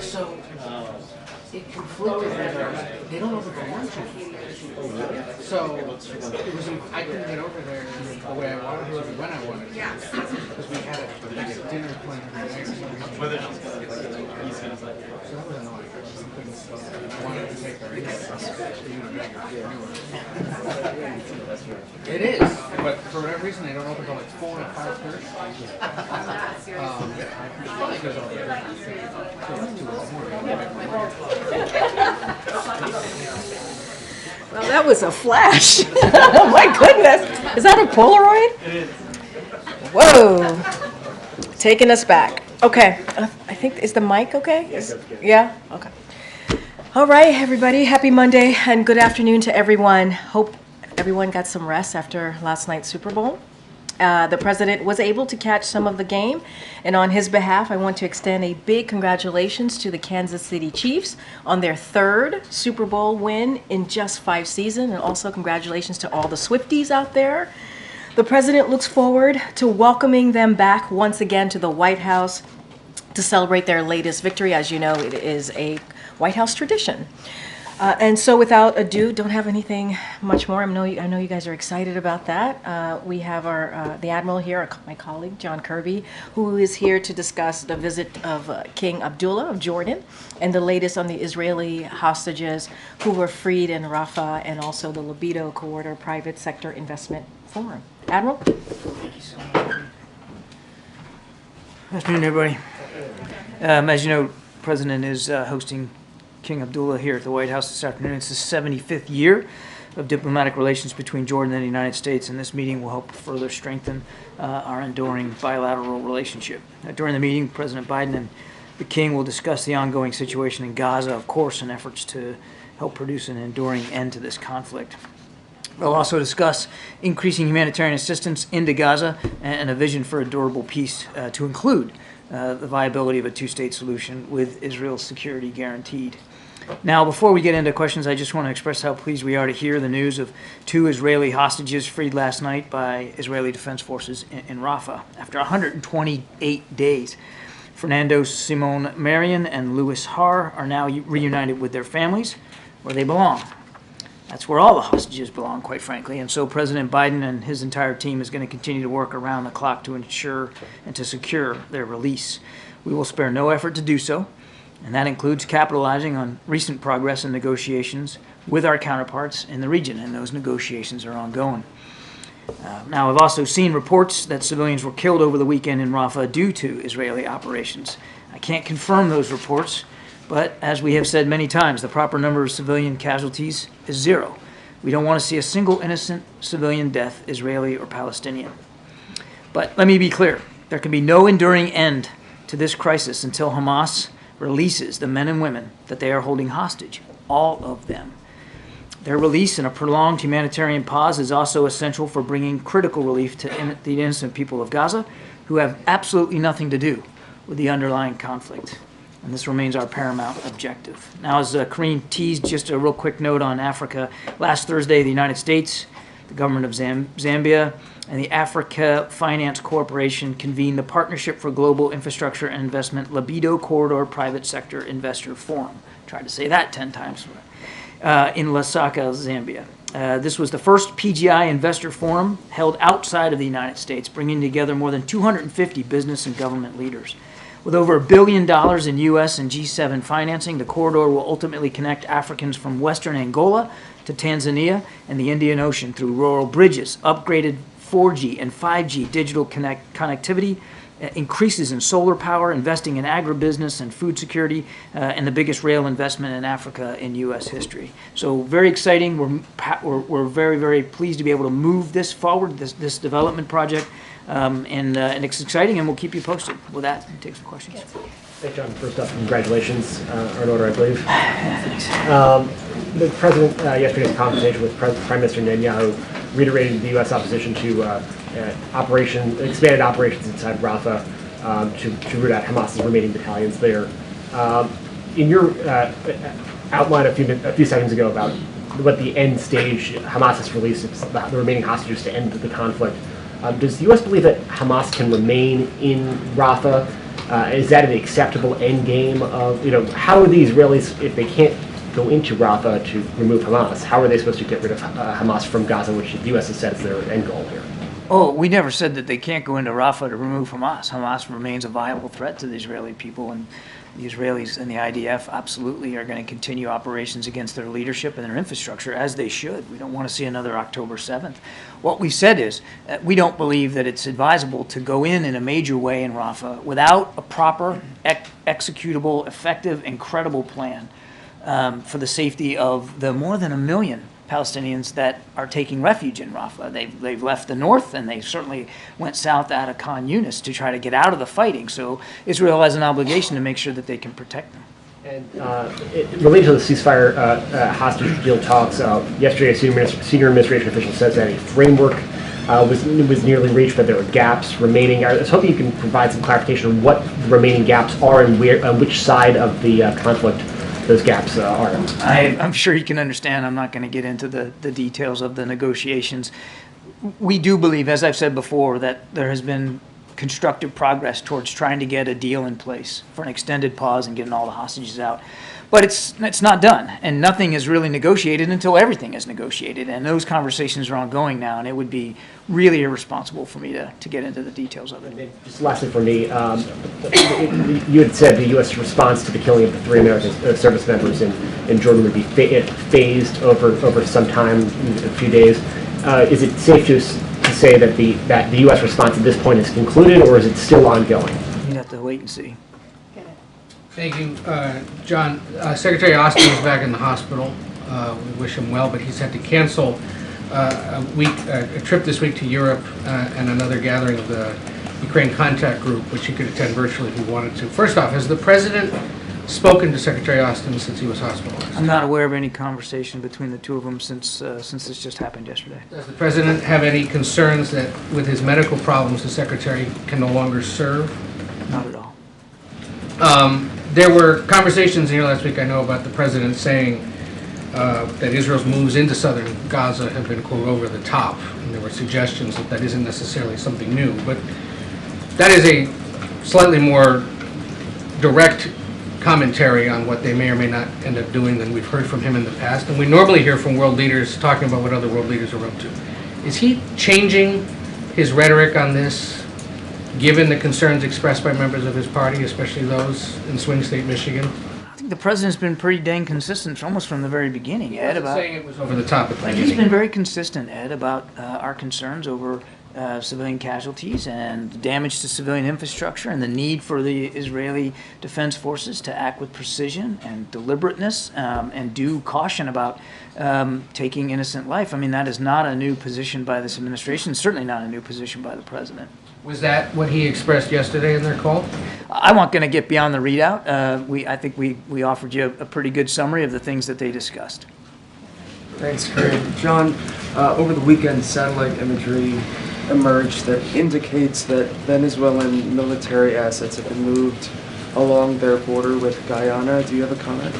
So it conflicted. They don't open for lunch. So it was. I couldn't get over there the way I wanted to when I wanted to. Because we had a dinner planned for the next week. So that was annoying. I wanted to take her in. It is, but for whatever reason they don't open until like 4 or 5:30. Well, that was a flash. Oh my goodness. Is that a Polaroid? It is. Whoa. Taking us back. Okay. I think, is the mic okay? Yeah? Okay. All right, everybody. Happy Monday and good afternoon to everyone. Hope everyone got some rest after last night's Super Bowl. The president was able to catch some of the game, and on his behalf, I want to extend a big congratulations to the Kansas City Chiefs on their third Super Bowl win in just 5 seasons, and also congratulations to all the Swifties out there. The president looks forward to welcoming them back once again to the White House to celebrate their latest victory. As you know, it is a White House tradition. And so without ado, don't have anything much more. I know you guys are excited about that. We have the Admiral here, my colleague, John Kirby, who is here to discuss the visit of King Abdullah of Jordan and the latest on the Israeli hostages who were freed in Rafah, and also the Libido Corridor Private Sector Investment Forum. Admiral? Thank you so much. Good afternoon, everybody. As you know, the President is hosting King Abdullah here at the White House this afternoon. It's the 75th year of diplomatic relations between Jordan and the United States, and this meeting will help further strengthen our enduring bilateral relationship. During the meeting, President Biden and the King will discuss the ongoing situation in Gaza, of course, and efforts to help produce an enduring end to this conflict. They'll also discuss increasing humanitarian assistance into Gaza and a vision for a durable peace to include the viability of a two-state solution with Israel's security guaranteed. Now, before we get into questions, I just want to express how pleased we are to hear the news of 2 Israeli hostages freed last night by Israeli Defense Forces in Rafah. After 128 days, Fernando Simon Marion and Louis Har are now reunited with their families where they belong. That's where all the hostages belong, quite frankly. And so President Biden and his entire team is going to continue to work around the clock to ensure and to secure their release. We will spare no effort to do so, and that includes capitalizing on recent progress in negotiations with our counterparts in the region, and those negotiations are ongoing. Now, I've also seen reports that civilians were killed over the weekend in Rafah due to Israeli operations. I can't confirm those reports, but as we have said many times, the proper number of civilian casualties is 0. We don't want to see a single innocent civilian death, Israeli or Palestinian. But let me be clear, there can be no enduring end to this crisis until Hamas releases the men and women that they are holding hostage, all of them. Their release and a prolonged humanitarian pause is also essential for bringing critical relief to the innocent people of Gaza, who have absolutely nothing to do with the underlying conflict. And this remains our paramount objective. Now, as Karine teased, just a real quick note on Africa. Last Thursday, the United States, the government of Zambia, and the Africa Finance Corporation convened the Partnership for Global Infrastructure and Investment Libido Corridor Private Sector Investor Forum. Tried to say that 10 times. In Lusaka, Zambia. This was the first PGI investor forum held outside of the United States, bringing together more than 250 business and government leaders. With over $1 billion in U.S. and G7 financing, the corridor will ultimately connect Africans from western Angola to Tanzania and the Indian Ocean through rural bridges, upgraded 4G and 5G digital connectivity, increases in solar power, investing in agribusiness and food security, and the biggest rail investment in Africa in U.S. history. So very exciting. We're very, very pleased to be able to move this forward, this development project. And it's exciting, and we'll keep you posted. With that, we'll take some questions. Thanks, John. First up, congratulations are in order, I believe. Thanks. The President, yesterday's conversation with Prime Minister Netanyahu reiterated the U.S. opposition to expanded operations inside Rafah to root out Hamas's remaining battalions there. In your outline a few seconds ago about what the end stage Hamas has released, it's the remaining hostages to end the conflict. Does the U.S. believe that Hamas can remain in Rafah Is that an acceptable end game of, how are the Israelis, if they can't go into Rafah to remove Hamas, how are they supposed to get rid of Hamas from Gaza, which the U.S. has said is their end goal here? Oh, we never said that they can't go into Rafah to remove Hamas. Hamas remains a viable threat to the Israeli people, and the Israelis and the IDF absolutely are going to continue operations against their leadership and their infrastructure, as they should. We don't want to see another October 7th. What we said is we don't believe that it's advisable to go in a major way in Rafah without a proper, executable, effective, and credible plan for the safety of the more than 1 million Palestinians that are taking refuge in Rafah. They've left the north, and they certainly went south out of Khan Yunis to try to get out of the fighting. So Israel has an obligation to make sure that they can protect them. And related to the ceasefire hostage deal talks, yesterday a senior administration official says that a framework was nearly reached, but there were gaps remaining. I was hoping you can provide some clarification on what the remaining gaps are and which side of the conflict those gaps are. I'm sure you can understand. I'm not going to get into the details of the negotiations. We do believe, as I've said before, that there has been constructive progress towards trying to get a deal in place for an extended pause and getting all the hostages out. But it's not done, and nothing is really negotiated until everything is negotiated, and those conversations are ongoing now, and it would be really irresponsible for me to get into the details of it. Just lastly for me, you had said the U.S. response to the killing of the 3 American service members in Jordan would be phased over some time, a few days. Is it safe to say that the U.S. response at this point is concluded, or is it still ongoing? You have to wait and see. Thank you, John. Secretary Austin is back in the hospital. We wish him well, but he's had to cancel a trip this week to Europe and another gathering of the Ukraine Contact Group, which he could attend virtually if he wanted to. First off, has the President spoken to Secretary Austin since he was hospitalized? I'm not aware of any conversation between the two of them since this just happened yesterday. Does the President have any concerns that with his medical problems the Secretary can no longer serve? Not at all. There were conversations here last week, I know, about the President saying that Israel's moves into southern Gaza have been, quote, over the top. And there were suggestions that isn't necessarily something new. But that is a slightly more direct commentary on what they may or may not end up doing than we've heard from him in the past. And we normally hear from world leaders talking about what other world leaders are up to. Is he changing his rhetoric on this, given the concerns expressed by members of his party, especially those in swing state Michigan? I think the President's been pretty dang consistent almost from the very beginning, Ed. About saying it was over the top at the He's beginning. been very consistent, Ed, about our concerns over civilian casualties and damage to civilian infrastructure and the need for the Israeli Defense Forces to act with precision and deliberateness and due caution about taking innocent life. I mean, that is not a new position by this administration, certainly not a new position by the President. Was that what he expressed yesterday in their call? I'm not going to get beyond the readout. I think we offered you a pretty good summary of the things that they discussed. Thanks, Craig. John, over the weekend, satellite imagery emerged that indicates that Venezuelan military assets have been moved along their border with Guyana. Do you have a comment?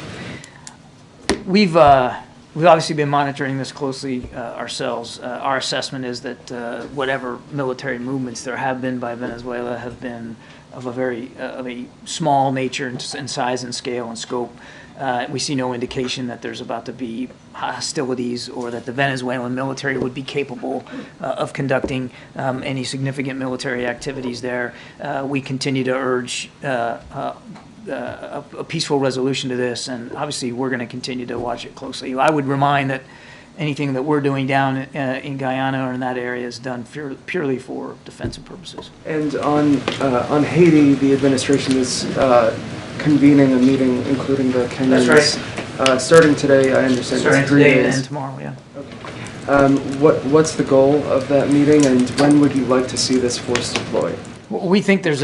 We've obviously been monitoring this closely ourselves. Our assessment is that whatever military movements there have been by Venezuela have been of a small nature and size and scale and scope. We see no indication that there's about to be hostilities or that the Venezuelan military would be capable of conducting any significant military activities there. We continue to urge a peaceful resolution to this, and obviously we're going to continue to watch it closely. I would remind that anything that we're doing down in Guyana or in that area is done purely for defensive purposes. And on Haiti, the administration is convening a meeting, including the Kenyans. That's right. Starting today, I understand. Starting today and tomorrow, yeah. What's the goal of that meeting, and when would you like to see this force deployed? Well, we think there's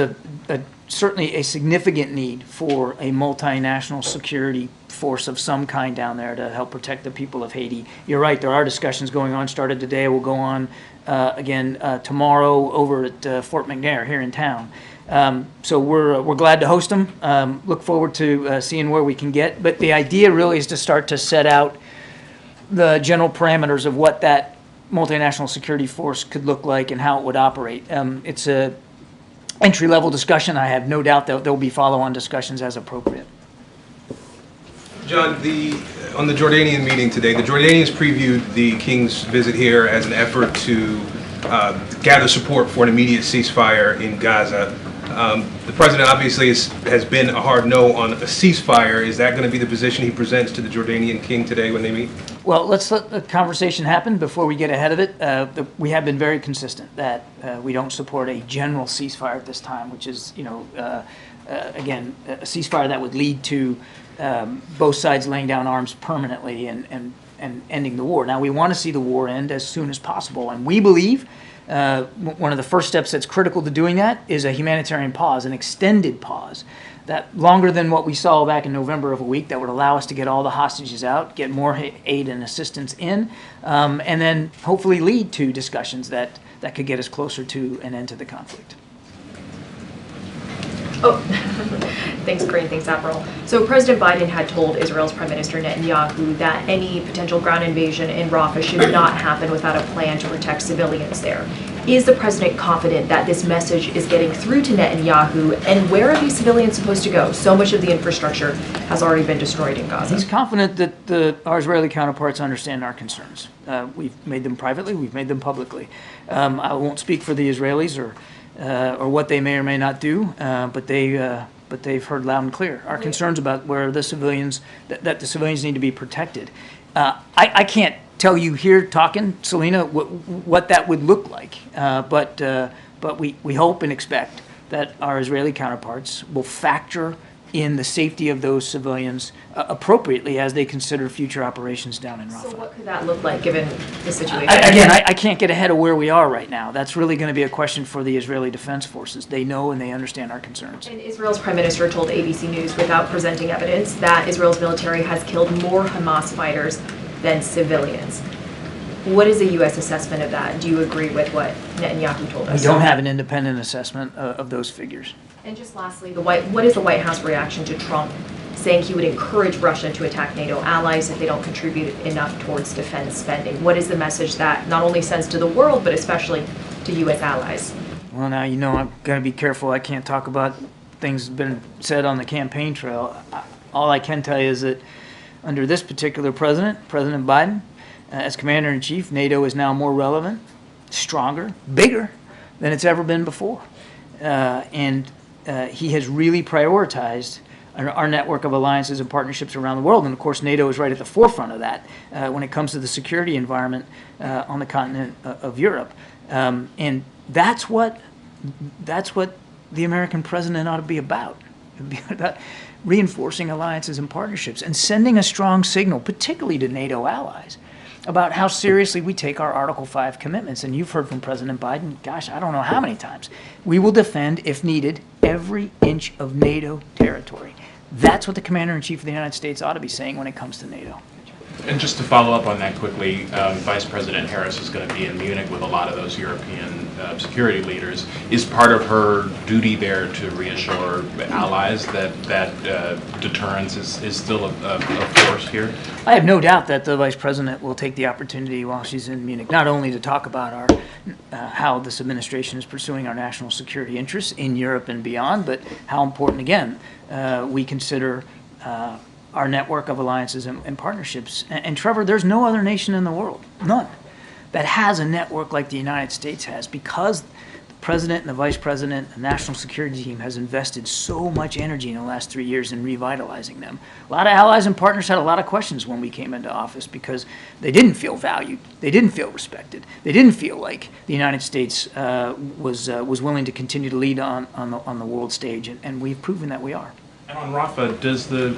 certainly a significant need for a multinational security force of some kind down there to help protect the people of Haiti. You're right, there are discussions going on, started today, will go on again tomorrow over at Fort McNair here in town. So we're glad to host them, look forward to seeing where we can get, but the idea really is to start to set out the general parameters of what that multinational security force could look like and how it would operate. entry-level discussion. I have no doubt that there will be follow-on discussions as appropriate. John, on the Jordanian meeting today, the Jordanians previewed the King's visit here as an effort to gather support for an immediate ceasefire in Gaza. The president obviously has been a hard no on a ceasefire. Is that going to be the position he presents to the Jordanian king today when they meet? Well, let's let the conversation happen before we get ahead of it. We have been very consistent that we don't support a general ceasefire at this time, which is, again, a ceasefire that would lead to both sides laying down arms permanently and ending the war. Now, we want to see the war end as soon as possible, and we believe one of the first steps that's critical to doing that is a humanitarian pause, an extended pause, that longer than what we saw back in November of a week, that would allow us to get all the hostages out, get more aid and assistance in, and then hopefully lead to discussions that could get us closer to an end to the conflict. Oh, thanks, Corinne. Thanks, Admiral. So President Biden had told Israel's Prime Minister Netanyahu that any potential ground invasion in Rafah should not happen without a plan to protect civilians there. Is the president confident that this message is getting through to Netanyahu, and where are these civilians supposed to go? So much of the infrastructure has already been destroyed in Gaza. He's confident that our Israeli counterparts understand our concerns. We've made them privately, we've made them publicly. I won't speak for the Israelis or what they may or may not do, but they've heard loud and clear our concerns about where the civilians that the civilians need to be protected. I can't tell you here talking, Selena, what that would look like, but we hope and expect that our Israeli counterparts will factor in the safety of those civilians appropriately as they consider future operations down in Rafah. So what could that look like given the situation? I can't get ahead of where we are right now. That's really going to be a question for the Israeli Defense Forces. They know and they understand our concerns. And Israel's Prime Minister told ABC News, without presenting evidence, that Israel's military has killed more Hamas fighters than civilians. What is the U.S. assessment of that? Do you agree with what Netanyahu told us? We don't have an independent assessment of those figures. And just lastly, what is the White House reaction to Trump saying he would encourage Russia to attack NATO allies if they don't contribute enough towards defense spending? What is the message that not only sends to the world, but especially to U.S. allies? Well, now, I'm going to be careful. I can't talk about things that have been said on the campaign trail. All I can tell you is that under this particular president, President Biden, as Commander-in-Chief, NATO is now more relevant, stronger, bigger than it's ever been before. And he has really prioritized our network of alliances and partnerships around the world. And, of course, NATO is right at the forefront of that when it comes to the security environment on the continent of Europe. And that's what the American president ought to be about. It would be about reinforcing alliances and partnerships and sending a strong signal, particularly to NATO allies, about how seriously we take our Article 5 commitments. And you've heard from President Biden, gosh, I don't know how many times. We will defend, if needed, every inch of NATO territory. That's what the Commander-in-Chief of the United States ought to be saying when it comes to NATO. And just to follow up on that quickly, Vice President Harris is going to be in Munich with a lot of those European security leaders. Is part of her duty there to reassure allies that deterrence is still a force here? I have no doubt that the Vice President will take the opportunity while she's in Munich, not only to talk about how this administration is pursuing our national security interests in Europe and beyond, but how important, again, we consider our network of alliances and partnerships. And Trevor, there's no other nation in the world, none, that has a network like the United States has, because the President and the Vice President and the National Security Team has invested so much energy in the last 3 years in revitalizing them. A lot of allies and partners had a lot of questions when we came into office because they didn't feel valued, they didn't feel respected, they didn't feel like the United States was willing to continue to lead on the world stage, and we've proven that we are. And on Rafah,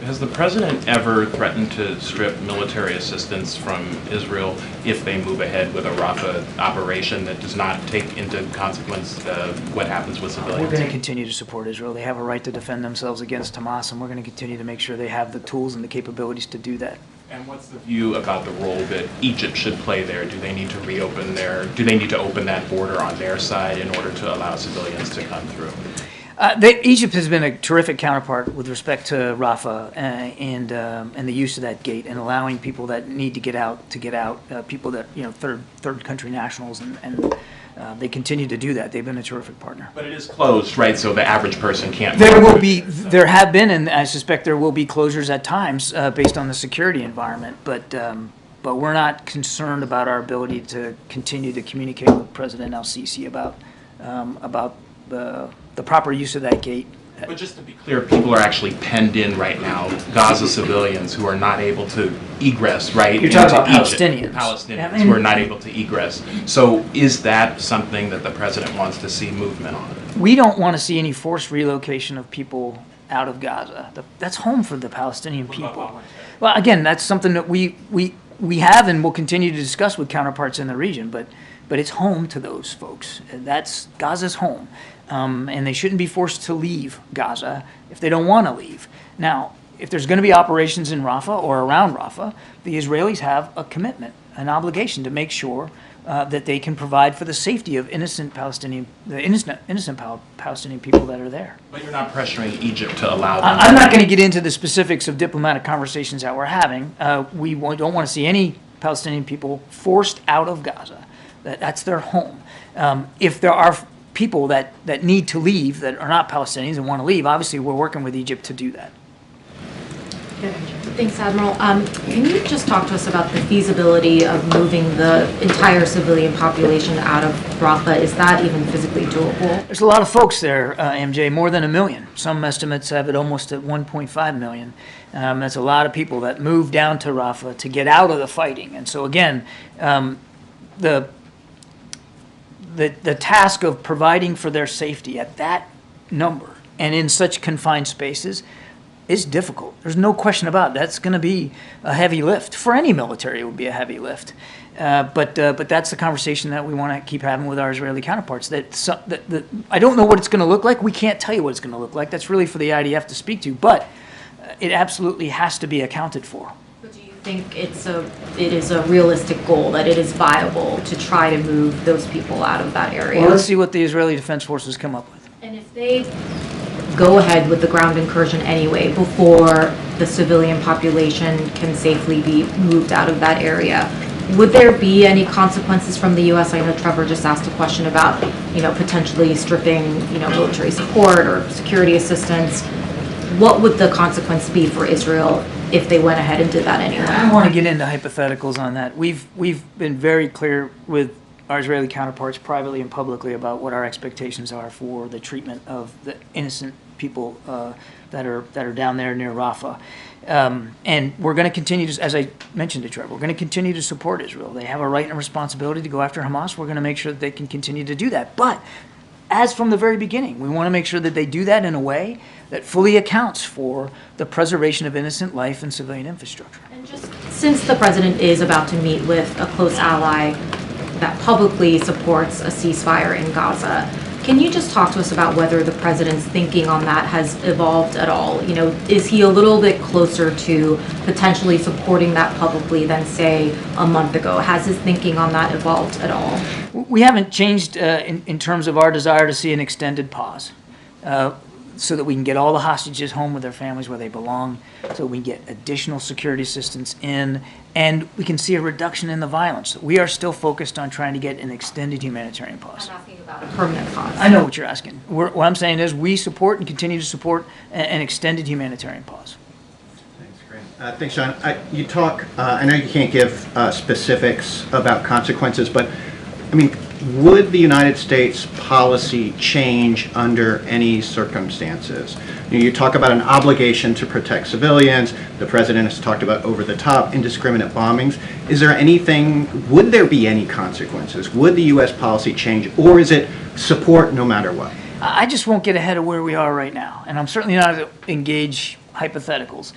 has the president ever threatened to strip military assistance from Israel if they move ahead with a Rafah operation that does not take into consequence what happens with civilians? We're going to continue to support Israel. They have a right to defend themselves against Hamas, and we're going to continue to make sure they have the tools and the capabilities to do that. And what's the view about the role that Egypt should play there? Do they need to do they need to open that border on their side in order to allow civilians to come through? Egypt has been a terrific counterpart with respect to Rafah and the use of that gate and allowing people that need to get out, people that third country nationals and They continue to do that. They've been a terrific partner. But it is closed, right, so the average person can't. There have been, and I suspect there will be closures at times based on the security environment, but we're not concerned about our ability to continue to communicate with President El-Sisi about the proper use of that gate. But just to be clear, people are actually penned in right now, Gaza civilians who are not able to egress, right? You're talking about into Palestinians. Egypt. Palestinians who are not able to egress. So is that something that the president wants to see movement on? We don't want to see any forced relocation of people out of Gaza. That's home for the Palestinian people. Well, again, that's something that we have and will continue to discuss with counterparts in the region, but it's home to those folks. That's Gaza's home. And they shouldn't be forced to leave Gaza if they don't want to leave. Now, if there's going to be operations in Rafah or around Rafah, the Israelis have a commitment, an obligation to make sure that they can provide for the safety of innocent Palestinian people that are there. But you're not pressuring Egypt to allow them. I'm not going to get into the specifics of diplomatic conversations that we're having. We don't want to see any Palestinian people forced out of Gaza. That's their home. If there are people that need to leave that are not Palestinians and want to leave, obviously we're working with Egypt to do that. Thanks, Admiral. Can you just talk to us about the feasibility of moving the entire civilian population out of Rafah? Is that even physically doable? There's a lot of folks there, MJ, more than 1 million. Some estimates have it almost at 1.5 million. That's a lot of people that move down to Rafah to get out of the fighting. And so again, the task of providing for their safety at that number and in such confined spaces is difficult. There's no question about it. That's going to be a heavy lift. For any military, it would be a heavy lift. But that's the conversation that we want to keep having with our Israeli counterparts. That I don't know what it's going to look like. We can't tell you what it's going to look like. That's really for the IDF to speak to. But it absolutely has to be accounted for. Think it is a realistic goal, that it is viable to try to move those people out of that area? Well, let's see what the Israeli Defense Forces come up with. And if they go ahead with the ground incursion anyway, before the civilian population can safely be moved out of that area, would there be any consequences from the U.S.? I know Trevor just asked a question about, potentially stripping, military support or security assistance. What would the consequence be for Israel if they went ahead and did that anyway? I don't want to get into hypotheticals on that. We've been very clear with our Israeli counterparts privately and publicly about what our expectations are for the treatment of the innocent people that are down there near Rafah. And we're going to continue to, as I mentioned to Trevor, we're going to continue to support Israel. They have a right and a responsibility to go after Hamas. We're going to make sure that they can continue to do that. But as from the very beginning, we want to make sure that they do that in a way that fully accounts for the preservation of innocent life and civilian infrastructure. And just since the president is about to meet with a close ally that publicly supports a ceasefire in Gaza, can you just talk to us about whether the president's thinking on that has evolved at all? Is he a little bit closer to potentially supporting that publicly than, say, a month ago? Has his thinking on that evolved at all? We haven't changed in terms of our desire to see an extended pause so that we can get all the hostages home with their families where they belong, so we can get additional security assistance in, and we can see a reduction in the violence. We are still focused on trying to get an extended humanitarian pause. I'm asking about a permanent pause. I know what you're asking. What I'm saying is we support and continue to support an extended humanitarian pause. Thanks, Grant. Thanks, John. You talk, I know you can't give specifics about consequences, but would the United States policy change under any circumstances? You talk about an obligation to protect civilians. The president has talked about over-the-top, indiscriminate bombings. Is there anything, would there be any consequences? Would the U.S. policy change, or is it support no matter what? I just won't get ahead of where we are right now, and I'm certainly not to engage hypotheticals.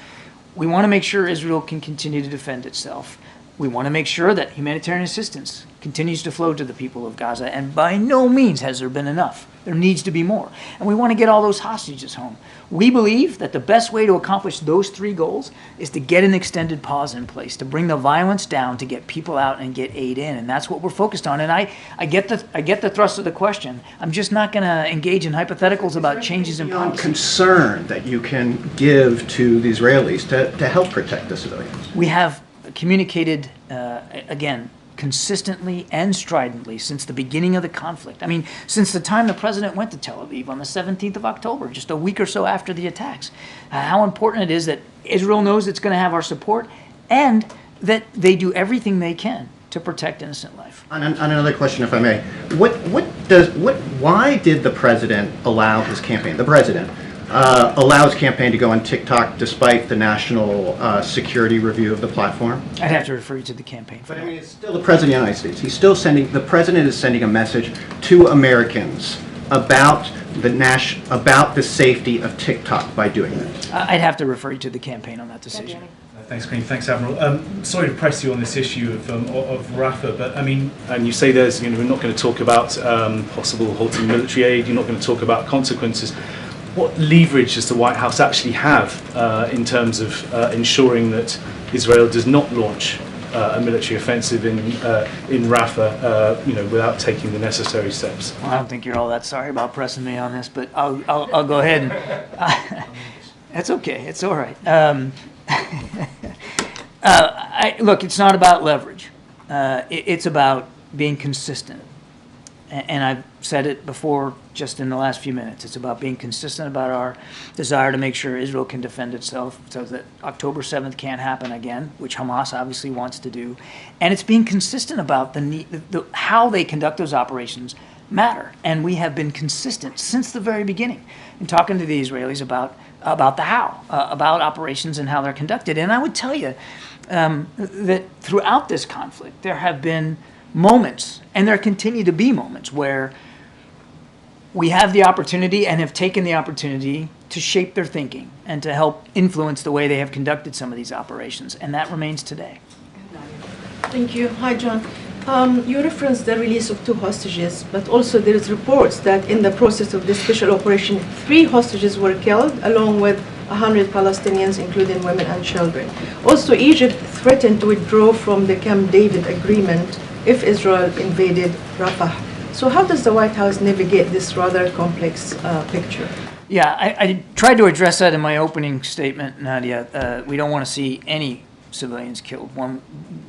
We want to make sure Israel can continue to defend itself. We want to make sure that humanitarian assistance continues to flow to the people of Gaza, and by no means has there been enough. There needs to be more. And we want to get all those hostages home. We believe that the best way to accomplish those three goals is to get an extended pause in place, to bring the violence down, to get people out and get aid in, and that's what we're focused on. And I get the thrust of the question. I'm just not going to engage in hypotheticals about changes in policy. Concern that you can give to the Israelis to help protect the civilians? We have communicated, again, consistently and stridently since the beginning of the conflict. I mean, since the time the president went to Tel Aviv on the 17th of October, just a week or so after the attacks, how important it is that Israel knows it's going to have our support and that they do everything they can to protect innocent life. On another question, if I may, why did the president allow his campaign, allow his campaign to go on TikTok despite the national security review of the platform? I'd have to refer you to the campaign. But I mean, it's still the president of the United States. The president is sending a message to Americans about the safety of TikTok by doing this. I'd have to refer you to the campaign on that decision. Thanks, Green. Thanks, Admiral. Sorry to press you on this issue of Rafah, but I mean, and you say there's, we're not going to talk about possible halting military aid. You're not going to talk about consequences. What leverage does the White House actually have in terms of ensuring that Israel does not launch a military offensive in Rafah, without taking the necessary steps? Well, I don't think you're all that sorry about pressing me on this, but I'll go ahead and. That's okay. It's all right. Look, it's not about leverage. It's about being consistent. And I've said it before just in the last few minutes. It's about being consistent about our desire to make sure Israel can defend itself so that October 7th can't happen again, which Hamas obviously wants to do. And it's being consistent about how they conduct those operations matter. And we have been consistent since the very beginning in talking to the Israelis about the how, about operations and how they're conducted. And I would tell you that throughout this conflict, there have been moments, and there continue to be moments, where we have the opportunity and have taken the opportunity to shape their thinking and to help influence the way they have conducted some of these operations. And that remains today. Thank you. Hi, John. You referenced the release of 2 hostages, but also there is reports that in the process of this special operation, 3 hostages were killed, along with 100 Palestinians, including women and children. Also, Egypt threatened to withdraw from the Camp David agreement if Israel invaded Rafah. So how does the White House navigate this rather complex picture? Yeah, I tried to address that in my opening statement, Nadia. We don't want to see any civilians killed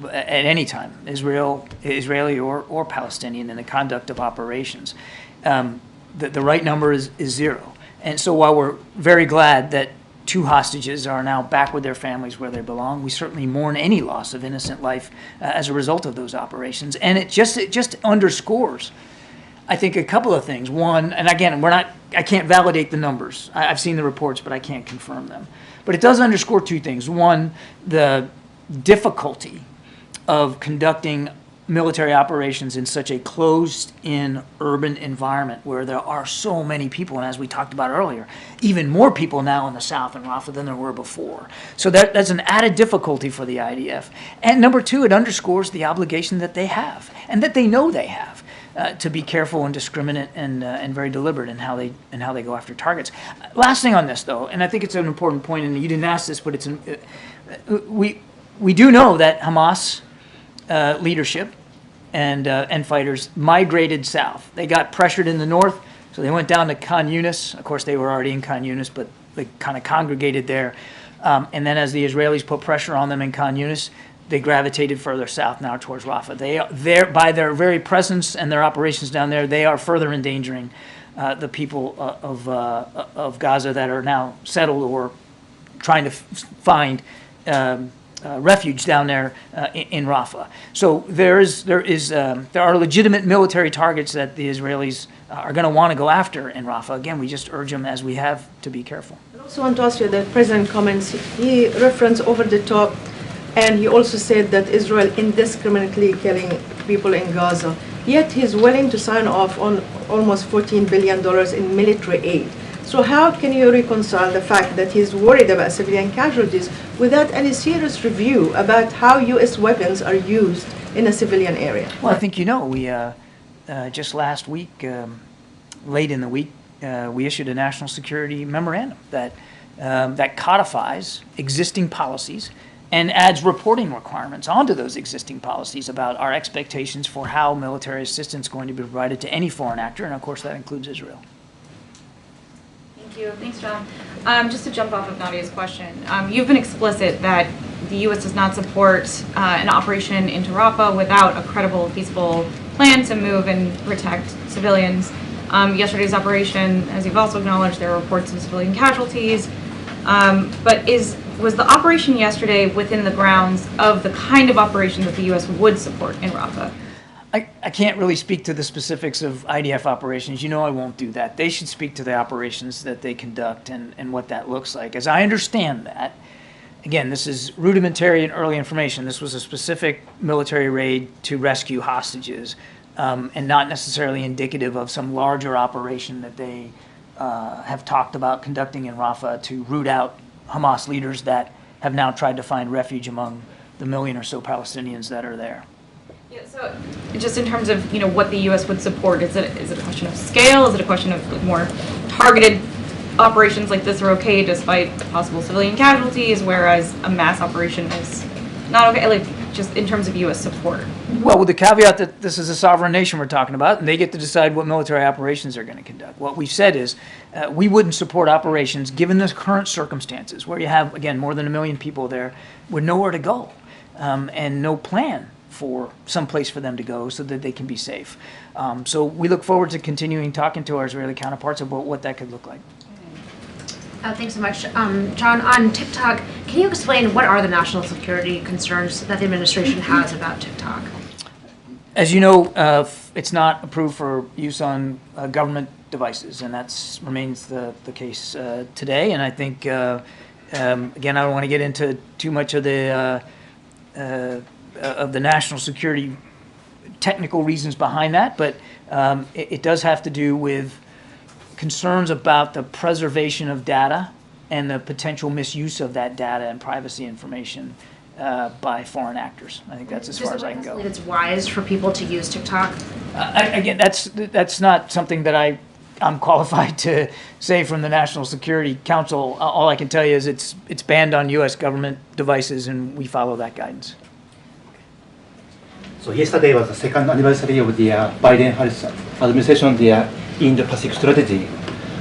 at any time, Israeli or Palestinian, in the conduct of operations. The right number is 0. And so while we're very glad that 2 hostages are now back with their families where they belong, we certainly mourn any loss of innocent life as a result of those operations. And it just underscores, I think, a couple of things. One, and again, I can't validate the numbers. I've seen the reports, but I can't confirm them. But it does underscore 2 things. One, the difficulty of conducting military operations in such a closed-in urban environment where there are so many people, and as we talked about earlier, even more people now in the south in Rafah than there were before. So that's an added difficulty for the IDF. And number 2, it underscores the obligation that they have, and that they know they have, to be careful and discriminate and very deliberate in how they go after targets. Last thing on this, though, and I think it's an important point, and you didn't ask this, but we do know that Hamas leadership and fighters migrated south. They got pressured in the north, so they went down to Khan Yunis. Of course, they were already in Khan Yunis, but they kind of congregated there. And then as the Israelis put pressure on them in Khan Yunis, they gravitated further south now towards Rafah. By their very presence and their operations down there, they are further endangering the people of Gaza that are now settled or trying to find refuge down there in Rafah. So there are legitimate military targets that the Israelis are going to want to go after in Rafah. Again, we just urge them, as we have, to be careful. I also want to ask you the President comments. He referenced over the top, and he also said that Israel indiscriminately killing people in Gaza. Yet he's willing to sign off on almost $14 billion in military aid. So how can you reconcile the fact that he's worried about civilian casualties without any serious review about how U.S. weapons are used in a civilian area? Well, I think we just last week, late in the week, we issued a national security memorandum that codifies existing policies and adds reporting requirements onto those existing policies about our expectations for how military assistance is going to be provided to any foreign actor, and of course that includes Israel. Thank you. Thanks, John. Just to jump off of Nadia's question, you've been explicit that the U.S. does not support an operation into Rafah without a credible, feasible plan to move and protect civilians. Yesterday's operation, as you've also acknowledged, there were reports of civilian casualties. But was the operation yesterday within the grounds of the kind of operation that the U.S. would support in Rafah? I can't really speak to the specifics of IDF operations. You know I won't do that. They should speak to the operations that they conduct and what that looks like. As I understand that, again, this is rudimentary and early information. This was a specific military raid to rescue hostages and not necessarily indicative of some larger operation that they have talked about conducting in Rafah to root out Hamas leaders that have now tried to find refuge among the million or so Palestinians that are there. Yeah, so just in terms of what the U.S. would support, is it a question of scale? Is it a question of more targeted operations like this are okay despite possible civilian casualties, whereas a mass operation is not okay? Like just in terms of U.S. support. Well, with the caveat that this is a sovereign nation we're talking about, and they get to decide what military operations they're going to conduct. What we've said is we wouldn't support operations given the current circumstances, where you have, again, more than 1 million people there with nowhere to go and no plan for some place for them to go so that they can be safe. So we look forward to continuing talking to our Israeli counterparts about what that could look like. Thanks so much. John, on TikTok, can you explain what are the national security concerns that the administration has about TikTok? As you know, it's not approved for use on government devices, and that remains the case today. And I think, again, I don't want to get into too much of the national security technical reasons behind that, but it does have to do with concerns about the preservation of data and the potential misuse of that data and privacy information by foreign actors. I think that's as far as I can go. It's wise for people to use TikTok? Again, that's not something that I'm qualified to say from the National Security Council. All I can tell you is it's banned on U.S. government devices, and we follow that guidance. So yesterday was the second anniversary of the Biden-Harris administration, the Indo-Pacific strategy.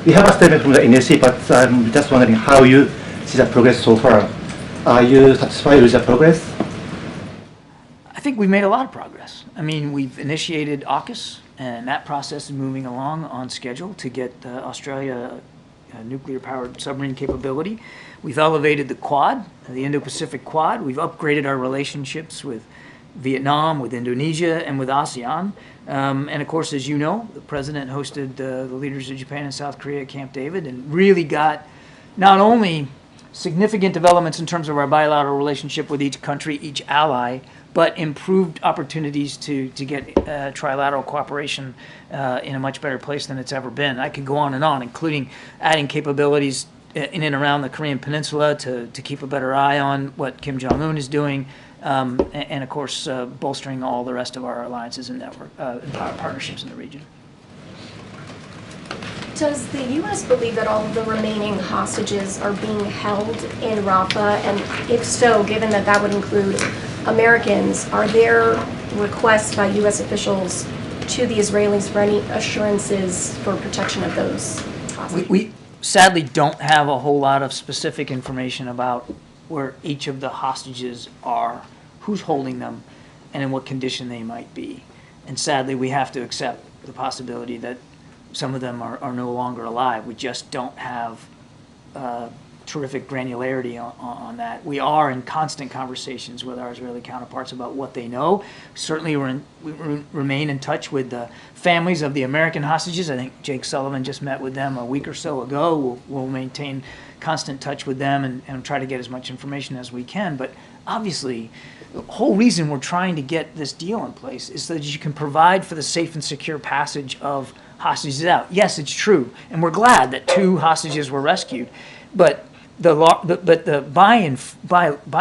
We have a statement from the NSC, but I'm just wondering how you see the progress so far. Are you satisfied with the progress? I think we've made a lot of progress. I mean, we've initiated AUKUS, and that process is moving along on schedule to get Australia a nuclear-powered submarine capability. We've elevated the Quad, the Indo-Pacific Quad. We've upgraded our relationships with Vietnam, with Indonesia, and with ASEAN. And of course, as you know, the president hosted the leaders of Japan and South Korea at Camp David and really got not only significant developments in terms of our bilateral relationship with each country, each ally, but improved opportunities to get trilateral cooperation in a much better place than it's ever been. I could go on, including adding capabilities in and around the Korean Peninsula to keep a better eye on what Kim Jong-un is doing, and of course, bolstering all the rest of our alliances and network partnerships in the region. Does the U.S. believe that all of the remaining hostages are being held in Rafah? And if so, given that that would include Americans, are there requests by U.S. officials to the Israelis for any assurances for protection of those hostages? We sadly don't have a whole lot of specific information about where each of the hostages are, who's holding them, and in what condition they might be. And sadly, we have to accept the possibility that some of them are no longer alive. We just don't have terrific granularity on that. We are in constant conversations with our Israeli counterparts about what they know. Certainly, we remain in touch with the families of the American hostages. I think Jake Sullivan just met with them a week or so ago. We'll maintain constant touch with them and try to get as much information as we can. But obviously, the whole reason we're trying to get this deal in place is so that you can provide for the safe and secure passage of hostages out. Yes, it's true, and we're glad that 2 hostages were rescued, but by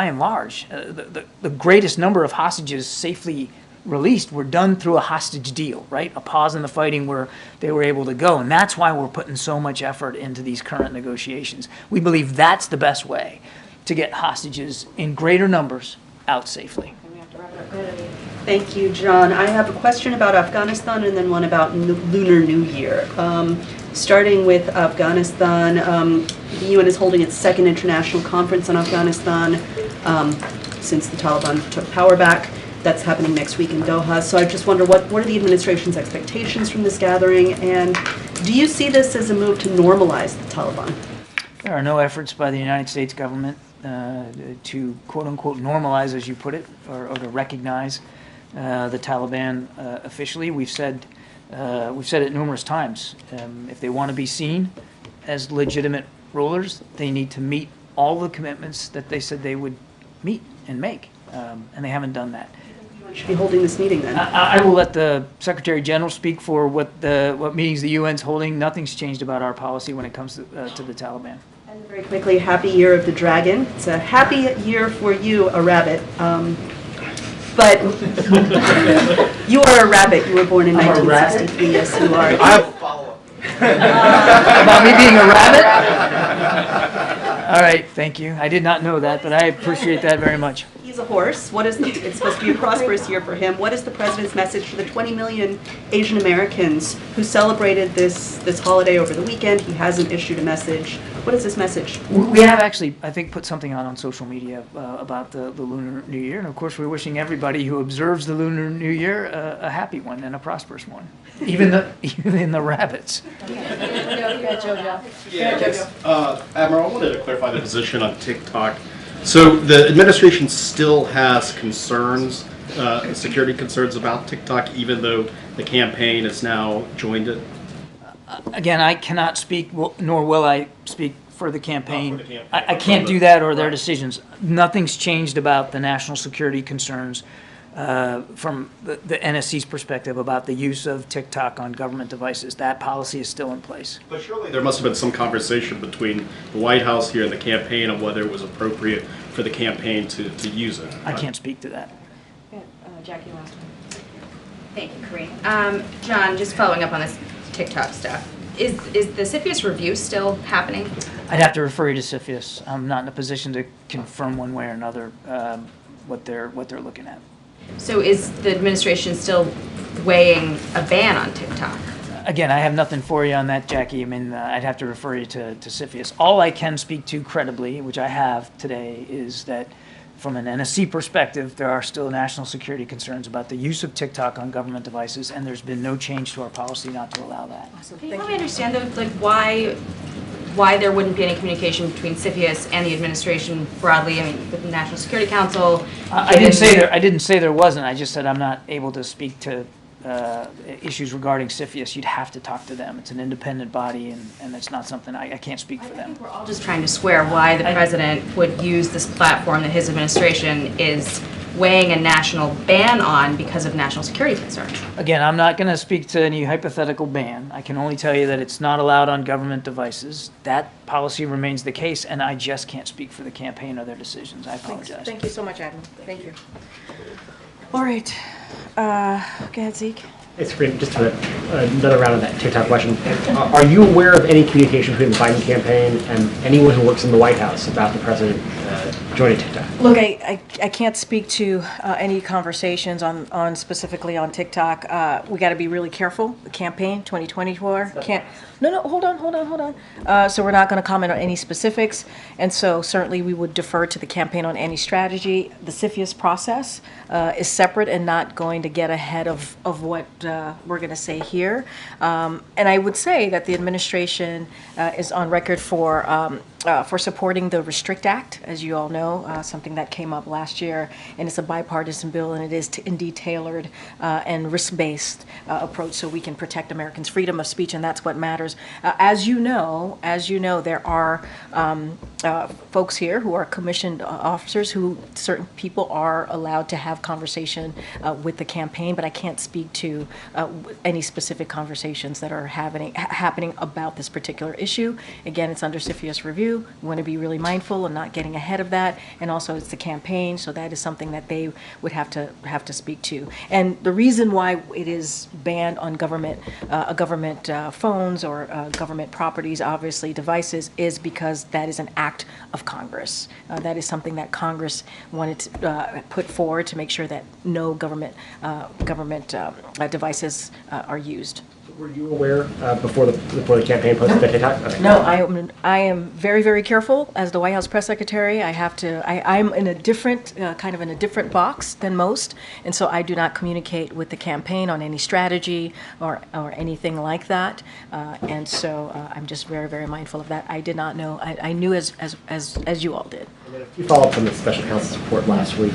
and large, the greatest number of hostages safely released were done through a hostage deal, right? A pause in the fighting where they were able to go, and that's why we're putting so much effort into these current negotiations. We believe that's the best way to get hostages in greater numbers out safely. Thank you, John. I have a question about Afghanistan and then one about Lunar New Year. Starting with Afghanistan, the UN is holding its 2nd international conference on Afghanistan. since the Taliban took power back. That's happening next week in Doha. So I just wonder, what are the administration's expectations from this gathering? And do you see this as a move to normalize the Taliban? There are no efforts by the United States government to quote-unquote normalize, as you put it, or to recognize the Taliban officially. We've said it numerous times. If they want to be seen as legitimate rulers, they need to meet all the commitments that they said they would meet and make, and they haven't done that. We should be holding this meeting then. I will let the Secretary General speak for what meetings the UN's holding. Nothing's changed about our policy when it comes to the Taliban. And very quickly, happy year of the dragon. It's a happy year for you, a rabbit. But you are a rabbit. You were born in 1963. Yes, you are. I have a follow-up. About me being a rabbit? All right, thank you. I did not know that, but I appreciate that very much. He's a horse. It's supposed to be a prosperous year for him. What is the president's message for the 20 million Asian Americans who celebrated this holiday over the weekend? He hasn't issued a message. What is this message? We have actually, I think, put something on social media about the Lunar New Year, and of course we're wishing everybody who observes the Lunar New Year a happy one and a prosperous one, even the rabbits. Admiral, I wanted to clarify the position on TikTok. So the administration still has concerns, security concerns about TikTok, even though the campaign has now joined it? Again, I cannot speak, nor will I speak for the campaign. I can't do that or their decisions. Nothing's changed about the national security concerns from the NSC's perspective about the use of TikTok on government devices. That policy is still in place. But surely there must have been some conversation between the White House here and the campaign on whether it was appropriate for the campaign to use it. I can't speak to that. Jackie, last one. Thank you, Corinne. John, just following up on this TikTok stuff. Is the CFIUS review still happening? I'd have to refer you to CFIUS. I'm not in a position to confirm one way or another what they're looking at. So is the administration still weighing a ban on TikTok? Again, I have nothing for you on that, Jackie. I mean, I'd have to refer you to CFIUS. All I can speak to credibly, which I have today, is that from an NSC perspective, there are still national security concerns about the use of TikTok on government devices, and there's been no change to our policy not to allow that. Awesome. Can you help me understand, though, like why there wouldn't be any communication between CFIUS and the administration broadly? I mean, with the National Security Council. I didn't say there wasn't. I just said I'm not able to speak to issues regarding CFIUS. You'd have to talk to them. It's an independent body, and it's not something I can't speak for them. I think we're all just trying to square why the president would use this platform that his administration is weighing a national ban on because of national security concerns. Again, I'm not going to speak to any hypothetical ban. I can only tell you that it's not allowed on government devices. That policy remains the case, and I just can't speak for the campaign or their decisions. I apologize. Thank you so much, Admiral. Thank you. All right. Go ahead, Zeke. It's great. Just another round of that TikTok question. Are you aware of any communication between the Biden campaign and anyone who works in the White House about the president joining TikTok? Look, I can't speak to any conversations on specifically on TikTok. We got to be really careful. The campaign 2024 can't. No, hold on. So we're not going to comment on any specifics, and so certainly we would defer to the campaign on any strategy. The CFIUS process is separate and not going to get ahead of what we're going to say here. And I would say that the administration is on record for supporting the Restrict Act, as you all know, something that came up last year, and it's a bipartisan bill, and it is indeed tailored and risk-based approach so we can protect Americans' freedom of speech, and that's what matters. As you know, there are folks here who are commissioned officers who certain people are allowed to have conversation with the campaign, but I can't speak to any specific conversations that are happening about this particular issue. Again, it's under CFIUS review. We want to be really mindful and not getting ahead of that, and also it's the campaign, so that is something that they would have to speak to. And the reason why it is banned on government phones or government properties, obviously devices, is because that is an act of Congress. That is something that Congress wanted to put forward to make sure that no government devices are used. Were you aware before the campaign posted that TikTok? Okay. No, I am very, very careful as the White House press secretary. I have to. I'm in a different kind of in a different box than most, and so I do not communicate with the campaign on any strategy or anything like that. And so I'm just very, very mindful of that. I did not know. I knew as you all did. And then a few follow-ups on the special counsel's report last week.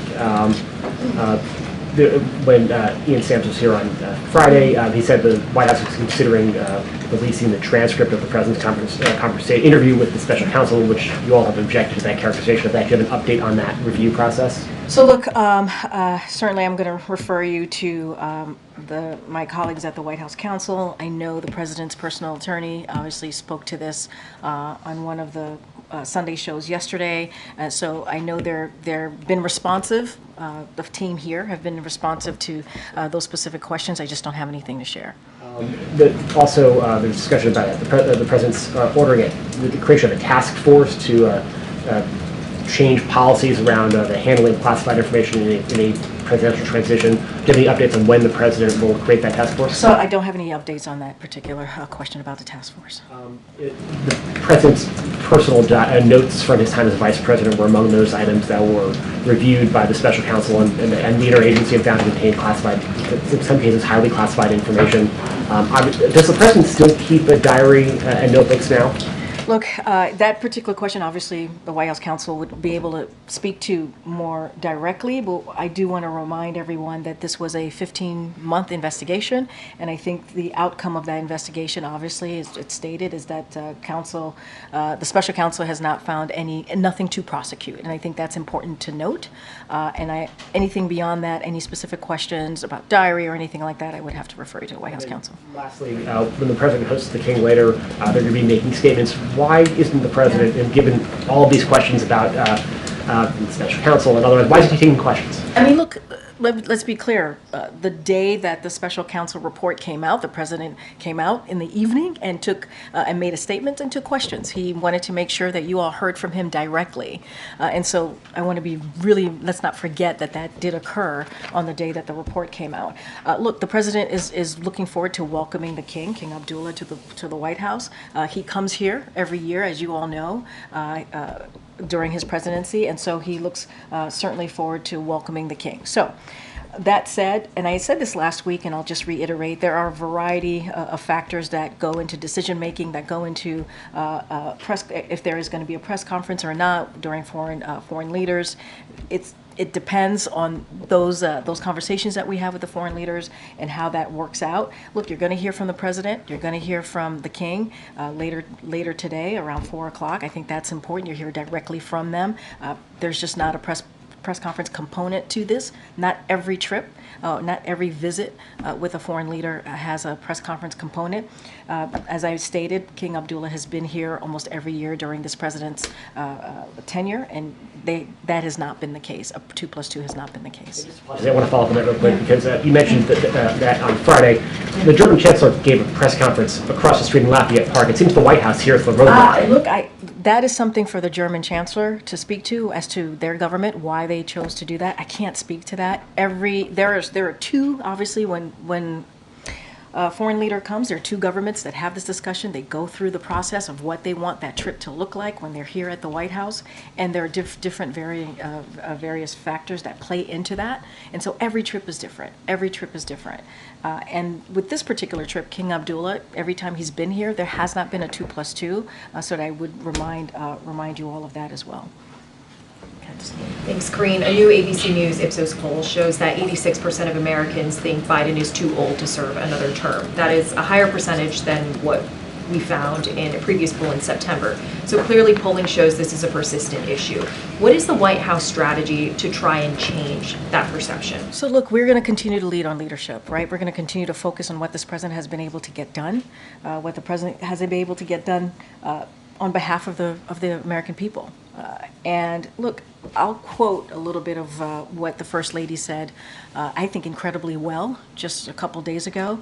When Ian Sams was here on Friday, he said the White House was considering releasing the transcript of the president's interview with the special counsel, which you all have objected to that characterization of that. Do you have an update on that review process? So look, certainly I'm going to refer you to my colleagues at the White House Counsel. I know the president's personal attorney obviously spoke to this on one of the Sunday shows yesterday. So I know they're been responsive. The team here have been responsive to those specific questions. I just don't have anything to share. Also, there's discussion about the president's ordering the creation of a task force to change policies around the handling of classified information in a presidential transition. Do you have any updates on when the president will create that task force? So I don't have any updates on that particular question about the task force. The president's personal notes from his time as vice president were among those items that were reviewed by the special counsel and the interagency and found to contain classified, in some cases, highly classified information. Does the president still keep a diary and notebooks now? Look, that particular question, obviously, the White House counsel would be able to speak to more directly, but I do want to remind everyone that this was a 15-month investigation, and I think the outcome of that investigation, obviously, as it's stated, is that the special counsel has not found nothing to prosecute, and I think that's important to note. Anything beyond that, any specific questions about diary or anything like that, I would have to refer you to the White House counsel. Lastly, when the president hosts the King later, they're going to be making statements. Why isn't the president, and given all of these questions about the special counsel and otherwise, why is he taking questions? I mean, look, let's be clear. The day that the special counsel report came out, the president came out in the evening and took and made a statement and took questions. He wanted to make sure that you all heard from him directly. And so I want to be really, let's not forget that did occur on the day that the report came out. Look, the president is looking forward to welcoming the King Abdullah, to the White House. He comes here every year, as you all know, during his presidency, and so he looks certainly forward to welcoming the King. So that said, and I said this last week, and I'll just reiterate, there are a variety of factors that go into decision making, that go into if there is going to be a press conference or not during foreign leaders. It depends on those conversations that we have with the foreign leaders and how that works out. Look, you're going to hear from the president. You're going to hear from the King later today around 4 o'clock. I think that's important. You hear directly from them. There's just not a press conference component to this. Not every trip, not every visit with a foreign leader has a press conference component. As I stated, King Abdullah has been here almost every year during this president's tenure, and that has not been the case. 2+2 has not been the case. I want to follow up on that real quick because you mentioned that on Friday, the German chancellor gave a press conference across the street in Lafayette Park. It seems the White House here is the roadblock. Look, that is something for the German chancellor to speak to as to their government, why they chose to do that. I can't speak to that. There are two, obviously, when a foreign leader comes, there are two governments that have this discussion. They go through the process of what they want that trip to look like when they're here at the White House, and there are different various factors that play into that. And so every trip is different. Every trip is different. And with this particular trip, King Abdullah, every time he's been here, there has not been a 2+2. So that I would remind you all of that as well. Thanks, Karine. A new ABC News Ipsos poll shows that 86% of Americans think Biden is too old to serve another term. That is a higher percentage than what we found in a previous poll in September. So clearly polling shows this is a persistent issue. What is the White House strategy to try and change that perception? So look, we're going to continue to lead on leadership, right? We're going to continue to focus on what this president has been able to get done, what the president has been able to get done on behalf of the American people. And look, I'll quote a little bit of what the First Lady said, I think incredibly well, just a couple days ago.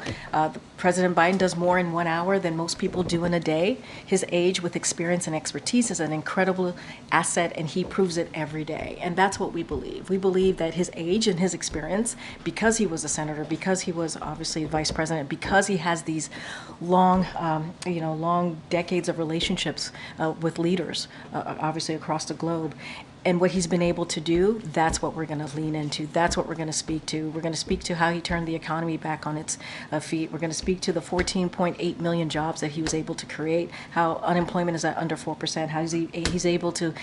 President Biden does more in 1 hour than most people do in a day. His age with experience and expertise is an incredible asset, and he proves it every day. And that's what we believe. We believe that his age and his experience, because he was a senator, because he was obviously vice president, because he has these long, long decades of relationships with leaders, obviously across the globe, and what he's been able to do, that's what we're going to lean into. That's what we're going to speak to. We're going to speak to how he turned the economy back on its feet. We're going to speak to the 14.8 million jobs that he was able to create, how unemployment is at under 4%, how he's able to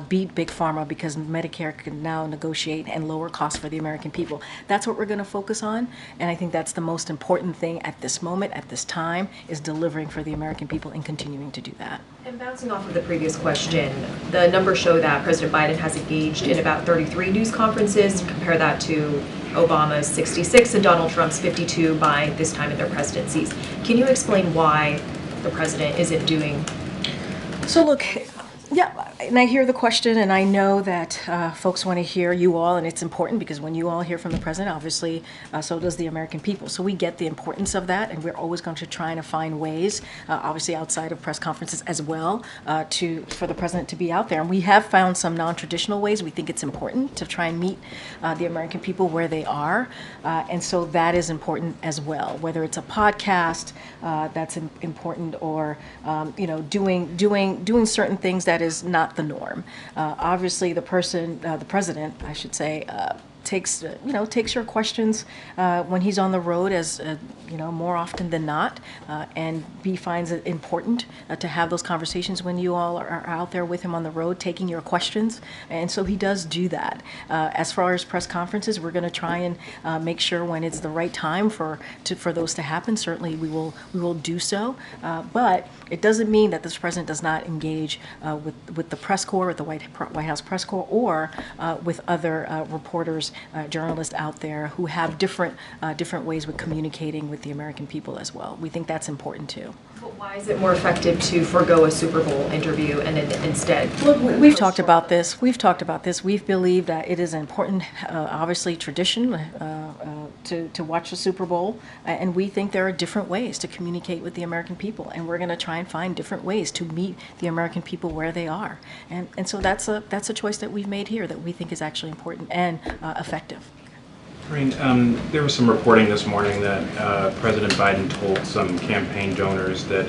beat Big Pharma because Medicare can now negotiate and lower costs for the American people. That's what we're going to focus on, and I think that's the most important thing at this moment, at this time, is delivering for the American people and continuing to do that. And bouncing off of the previous question, the numbers show that President Biden has engaged in about 33 news conferences. Compare that to Obama's 66 and Donald Trump's 52 by this time in their presidencies. Can you explain why the president isn't doing? So look, yeah, and I hear the question, and I know that folks want to hear you all, and it's important because when you all hear from the president, obviously, so does the American people. So we get the importance of that, and we're always going to try and find ways, obviously outside of press conferences as well, for the president to be out there. And we have found some non-traditional ways. We think it's important to try and meet the American people where they are, and so that is important as well. Whether it's a podcast that's important, or doing certain things that is not the norm. Obviously, the president, I should say, takes your questions when he's on the road as more often than not, and he finds it important to have those conversations when you all are out there with him on the road taking your questions, and so he does do that. As far as press conferences, we're going to try and make sure when it's the right time for those to happen. Certainly, we will do so, but it doesn't mean that this president does not engage with the press corps, with the White House press corps, or with other reporters, journalists out there who have different ways with communicating with the American people as well. We think that's important too. But why is it more effective to forego a Super Bowl interview and instead? Look, we've talked about this. We believe that it is an important, obviously, tradition to watch the Super Bowl, and we think there are different ways to communicate with the American people, and we're going to try and find different ways to meet the American people where they are, and so that's a choice that we've made here that we think is actually important and effective. There was some reporting this morning that President Biden told some campaign donors that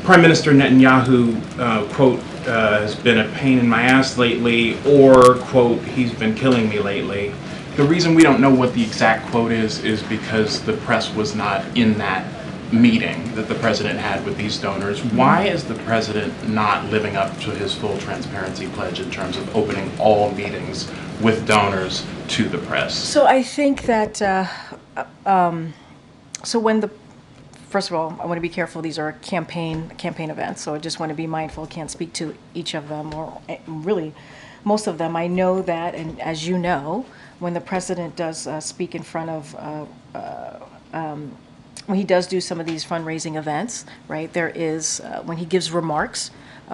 Prime Minister Netanyahu, quote, has been a pain in my ass lately, or, quote, he's been killing me lately. The reason we don't know what the exact quote is because the press was not in that meeting that the president had with these donors. Why is the president not living up to his full transparency pledge in terms of opening all meetings with donors to the press? So I think that, first of all, I want to be careful, these are campaign events, so I just want to be mindful, can't speak to each of them, or really most of them. I know that, and as you know, when the president does speak in front of, when he does do some of these fundraising events, right, there is, when he gives remarks,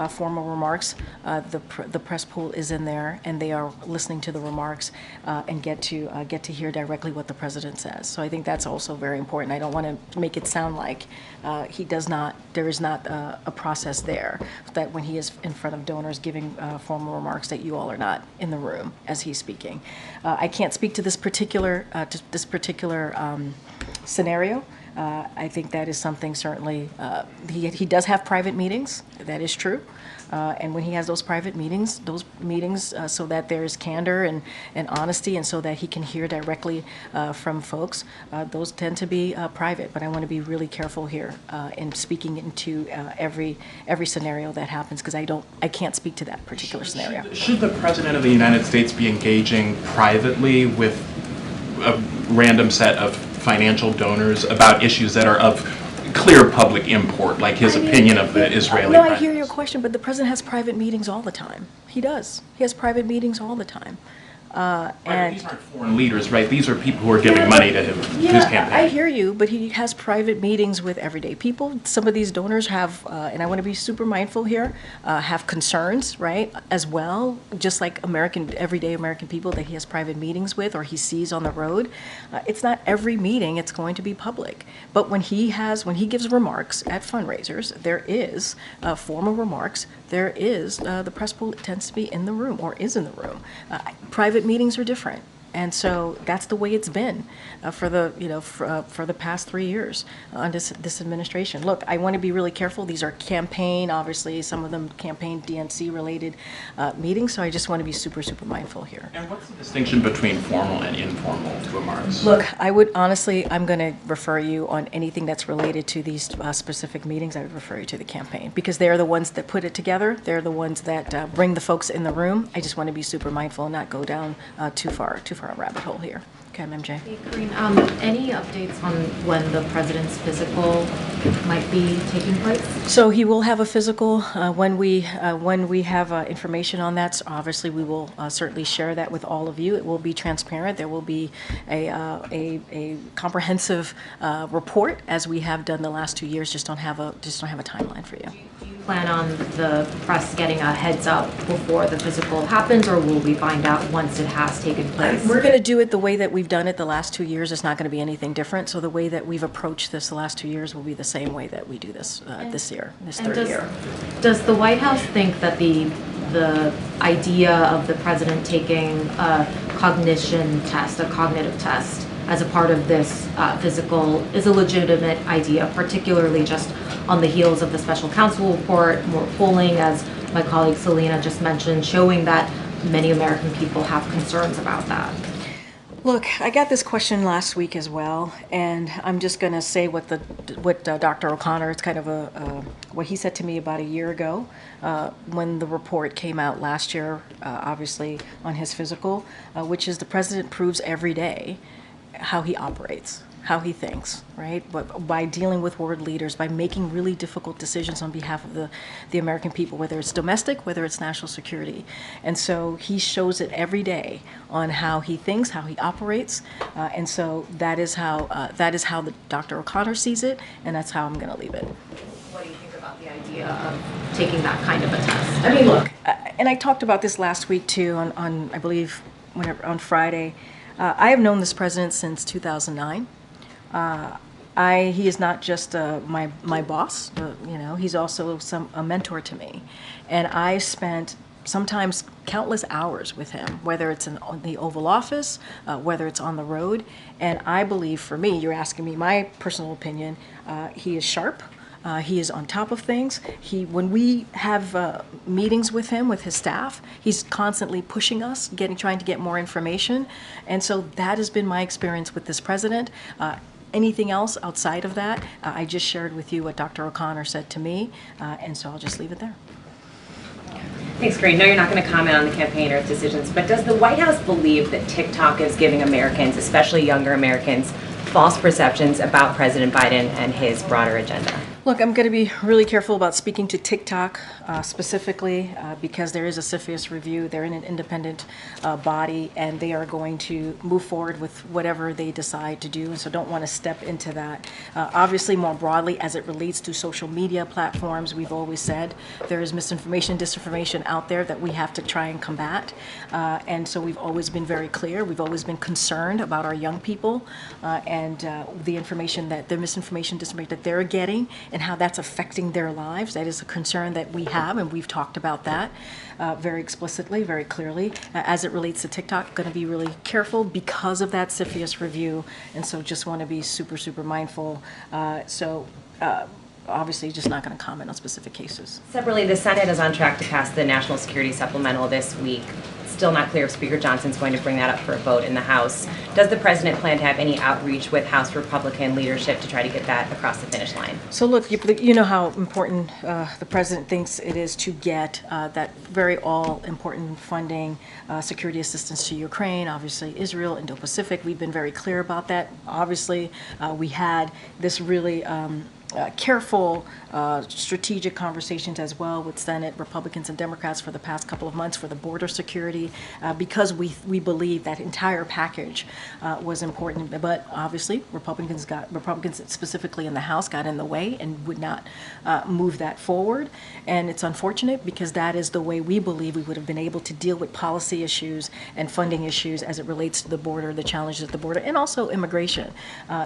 formal remarks, the press pool is in there, and they are listening to the remarks and get to hear directly what the president says. So I think that's also very important. I don't want to make it sound like there is not a process there, that when he is in front of donors giving formal remarks that you all are not in the room as he's speaking. I can't speak to this particular scenario. I think that is something certainly, he does have private meetings, that is true. And when he has those private meetings, so that there's candor and honesty, and so that he can hear directly from folks, those tend to be private. But I want to be really careful here in speaking into every scenario that happens, because I can't speak to that particular scenario. Should the President of the United States be engaging privately with a random set of financial donors about issues that are of clear public import, like his opinion of the Israeli No, I hear your question, but the president has private meetings all the time. He does. He has private meetings all the time. And these aren't foreign leaders, right? These are people who are giving money to him, to his campaign. I hear you, but he has private meetings with everyday people. Some of these donors have, and I want to be super mindful here, have concerns, right, as well, just like everyday American people that he has private meetings with or he sees on the road. It's not every meeting it's going to be public, but when he gives remarks at fundraisers, there is formal remarks. There is the press pool tends to be in the room or is in the room. Private meetings are different. And so that's the way it's been for the past 3 years under this administration. Look, I want to be really careful. These are campaign, obviously, some of them campaign DNC related meetings. So I just want to be super, super mindful here. And what's the distinction between formal and informal remarks? Look, I would honestly, I'm going to refer you on anything that's related to these specific meetings. I would refer you to the campaign because they're the ones that put it together. They're the ones that bring the folks in the room. I just want to be super mindful and not go down too far a rabbit hole here. Okay, MJ. Hey, Corinne, any updates on when the president's physical might be taking place? So he will have a physical when we have information on that. So obviously, we will certainly share that with all of you. It will be transparent. There will be a comprehensive report as we have done the last 2 years. Just don't have a timeline for you. Plan on the press getting a heads up before the physical happens, or will we find out once it has taken place? We're going to do it the way that we've done it the last 2 years. It's not going to be anything different. So the way that we've approached this the last 2 years will be the same way that we do this this third year. Does the White House think that the idea of the president taking a cognition test, a cognitive test, as a part of this physical is a legitimate idea, particularly just on the heels of the special counsel report, more polling, as my colleague Selena just mentioned, showing that many American people have concerns about that? Look, I got this question last week as well, and I'm just going to say what Dr. O'Connor, it's kind of what he said to me about a year ago when the report came out last year, obviously on his physical, which is the president proves every day how he operates, how he thinks, right? But by dealing with world leaders, by making really difficult decisions on behalf of the American people, whether it's domestic, whether it's national security. And so he shows it every day on how he thinks, how he operates. And so that is how the Dr. O'Connor sees it, and that's how I'm going to leave it. What do you think about the idea of taking that kind of a test? I mean, look, and I talked about this last week too on I believe, on Friday. I have known this president since 2009. He is not just my boss, he's also a mentor to me. And I spent sometimes countless hours with him, whether it's in the Oval Office, whether it's on the road. And I believe, for me, you're asking me my personal opinion, he is sharp. He is on top of things. When we have meetings with him, with his staff, he's constantly pushing us, trying to get more information. And so that has been my experience with this president. Anything else outside of that, I just shared with you what Dr. O'Connor said to me, and so I'll just leave it there. Thanks, Corinne. No, you're not going to comment on the campaign or its decisions, but does the White House believe that TikTok is giving Americans, especially younger Americans, false perceptions about President Biden and his broader agenda? Look, I'm going to be really careful about speaking to TikTok specifically because there is a CFIUS review. They're in an independent body, and they are going to move forward with whatever they decide to do, and so don't want to step into that. Obviously, more broadly, as it relates to social media platforms, we've always said there is misinformation, disinformation out there that we have to try and combat, and so we've always been very clear. We've always been concerned about our young people and the misinformation, disinformation that they're getting, and how that's affecting their lives. That is a concern that we have, and we've talked about that very explicitly, very clearly. As it relates to TikTok, going to be really careful because of that CFIUS review, and so just want to be super, super mindful. Obviously, just not going to comment on specific cases. Separately, the Senate is on track to pass the National Security Supplemental this week. Still not clear if Speaker Johnson's going to bring that up for a vote in the House. Does the president plan to have any outreach with House Republican leadership to try to get that across the finish line? So look, you know how important the president thinks it is to get that very all-important funding, security assistance to Ukraine, obviously Israel, Indo-Pacific. We've been very clear about that. Obviously, we had this really careful, strategic conversations as well with Senate Republicans and Democrats for the past couple of months for the border security, because we believe that entire package was important. But obviously, Republicans specifically in the House got in the way and would not move that forward. And it's unfortunate because that is the way we believe we would have been able to deal with policy issues and funding issues as it relates to the border, the challenges at the border, and also immigration.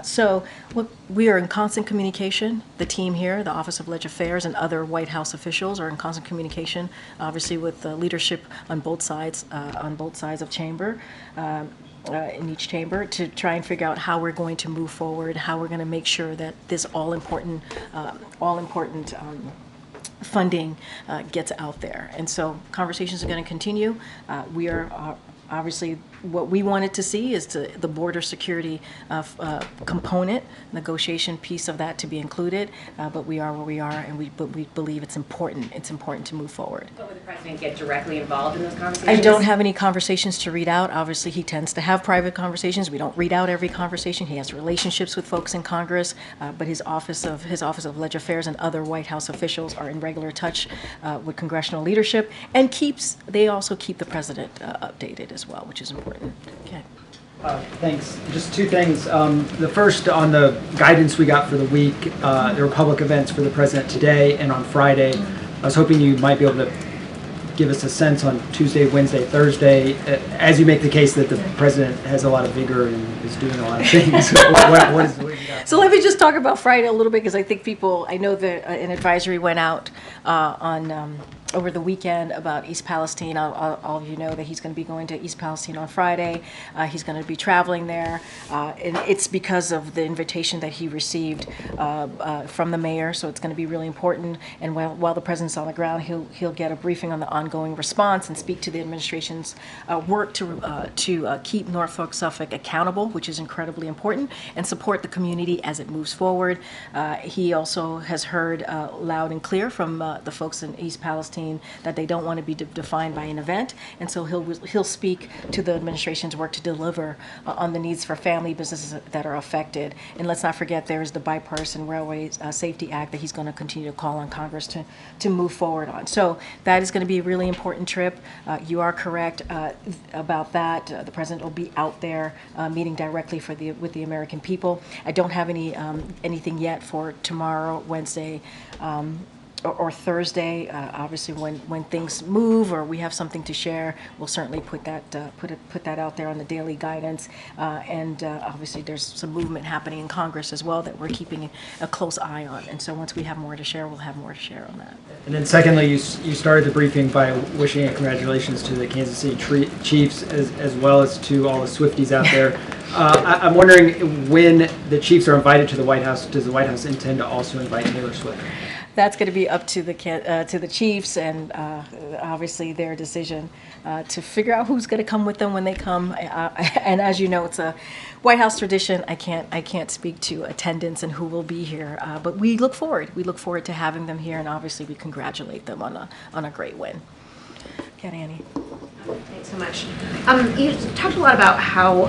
So look, we are in constant communication. The team here, the Office of Legislative Affairs, and other White House officials are in constant communication, obviously with the leadership on both sides of chamber. In each chamber to try and figure out how we're going to move forward, how we're going to make sure that this all-important funding gets out there. And so conversations are going to continue. We are obviously, what we wanted to see is the border security component, negotiation piece of that to be included, but we are where we are, and we believe it's important. It's important to move forward. But would the president get directly involved in those conversations? I don't have any conversations to read out. Obviously, he tends to have private conversations. We don't read out every conversation. He has relationships with folks in Congress, but his Office of Legislative Affairs and other White House officials are in regular touch with congressional leadership, and they also keep the president updated as well, which is important. Okay. Thanks. Just two things. The first, on the guidance we got for the week, there were public events for the president today and on Friday. I was hoping you might be able to give us a sense on Tuesday, Wednesday, Thursday, as you make the case that the president has a lot of vigor and is doing a lot of things. what is So let me just talk about Friday a little bit, because I think I know that an advisory went out over the weekend about East Palestine. All of you know that he's going to be going to East Palestine on Friday. He's going to be traveling there, and it's because of the invitation that he received from the mayor. So it's going to be really important. And while the president's on the ground, he'll get a briefing on the ongoing response and speak to the administration's work to keep Norfolk Suffolk accountable, which is incredibly important, and support the community as it moves forward. He also has heard loud and clear from the folks in East Palestine that they don't want to be defined by an event, and so he'll speak to the administration's work to deliver on the needs for family businesses that are affected. And let's not forget there is the Bipartisan Railway Safety Act that he's going to continue to call on Congress to move forward on. So that is going to be a really important trip. You are correct about that. The president will be out there meeting directly with the American people. I don't have anything yet for tomorrow, Wednesday, or Thursday. Obviously, when things move or we have something to share, we'll certainly put that out there on the daily guidance. And obviously, there's some movement happening in Congress as well that we're keeping a close eye on. And so once we have more to share, we'll have more to share on that. And then secondly, you started the briefing by wishing congratulations to the Kansas City Chiefs as well as to all the Swifties out there. I'm wondering, when the Chiefs are invited to the White House, does the White House intend to also invite Taylor Swift? That's going to be up to the Chiefs and obviously their decision to figure out who's going to come with them when they come. And as you know, it's a White House tradition. I can't speak to attendance and who will be here, but we look forward. We look forward to having them here, and obviously we congratulate them on a great win. Okay, Annie. Thanks so much. You talked a lot about how,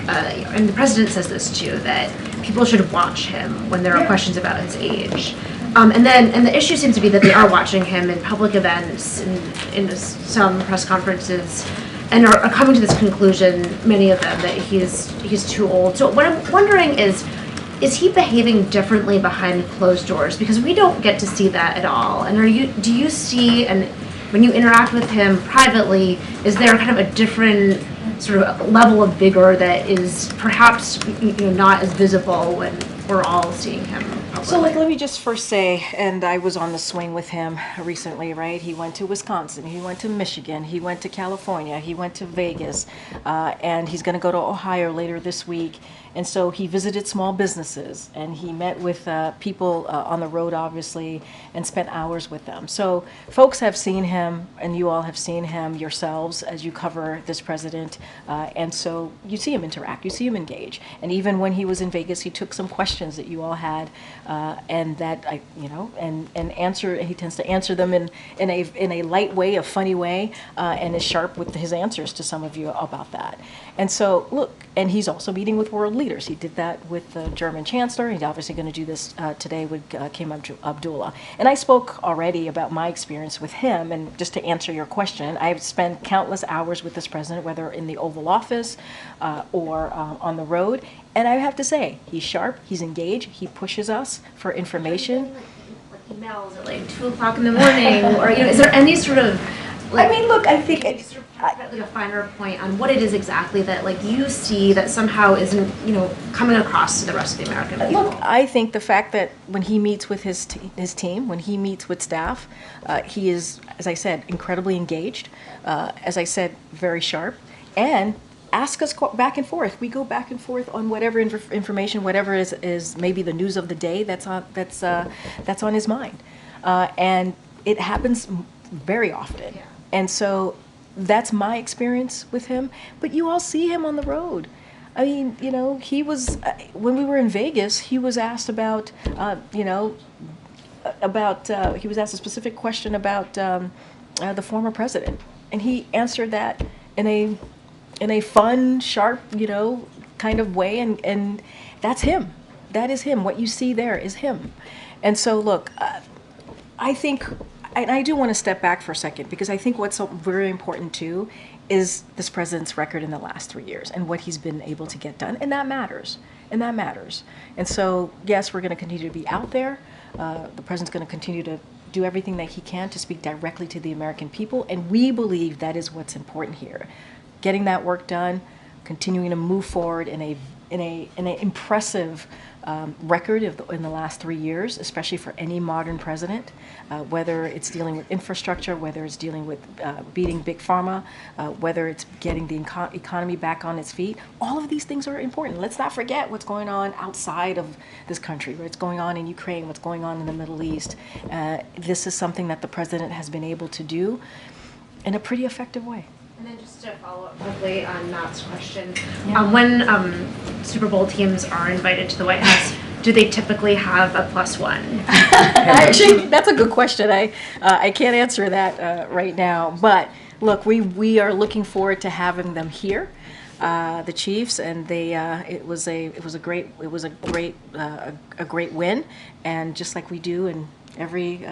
and the president says this too, that people should watch him when there are questions about his age. And the issue seems to be that they are watching him in public events, in some press conferences, and are coming to this conclusion, many of them, that he's too old. So what I'm wondering is he behaving differently behind closed doors? Because we don't get to see that at all. And do you see, and when you interact with him privately, is there kind of a different sort of level of vigor that is perhaps not as visible when we're all seeing him publicly? So let me just first say, and I was on the swing with him recently, right? He went to Wisconsin, he went to Michigan, he went to California, he went to Vegas, and he's going to go to Ohio later this week. And so he visited small businesses, and he met with people on the road, obviously, and spent hours with them. So folks have seen him, and you all have seen him yourselves as you cover this president. And so you see him interact, you see him engage. And even when he was in Vegas, he took some questions that you all had and that and answer. He tends to answer them in a light way, a funny way, and is sharp with his answers to some of you about that. And so look, and he's also meeting with world leaders. He did that with the German Chancellor. He's obviously going to do this today with King Abdullah. And I spoke already about my experience with him. And just to answer your question, I've spent countless hours with this president, whether in the Oval Office or on the road. And I have to say, he's sharp, he's engaged, he pushes us for information. Like emails at like 2 o'clock in the morning, or is there any sort of I mean, look, I think it's sort of like a finer point on what it is exactly that like you see that somehow isn't coming across to the rest of the American people. Look, I think the fact that when he meets with his team, when he meets with staff, he is, as I said, incredibly engaged. As I said, very sharp, and ask us back and forth. We go back and forth on whatever information, whatever is maybe the news of the day that's on his mind, and it happens very often. Yeah. And so that's my experience with him. But you all see him on the road. I mean, he was when we were in Vegas. He was asked about, he was asked a specific question about the former president, and he answered that in a fun, sharp, kind of way, and that's him. That is him. What you see there is him. And so, look, I think. And I do want to step back for a second, because I think what's so very important too is this president's record in the last 3 years and what he's been able to get done, and that matters. And so, yes, we're going to continue to be out there. The president's going to continue to do everything that he can to speak directly to the American people, and we believe that is what's important here. Getting that work done, continuing to move forward in an impressive record in the last 3 years, especially for any modern president, whether it's dealing with infrastructure, whether it's dealing with beating big pharma, whether it's getting the economy back on its feet. All of these things are important. Let's not forget what's going on outside of this country, what's going on in Ukraine, what's going on in the Middle East. This is something that the president has been able to do in a pretty effective way. And then just to follow up quickly on Matt's question, when Super Bowl teams are invited to the White House, do they typically have a +1? Actually, that's a good question. I can't answer that right now. But look, we are looking forward to having them here, the Chiefs, and it was a great win, and just like we do in every.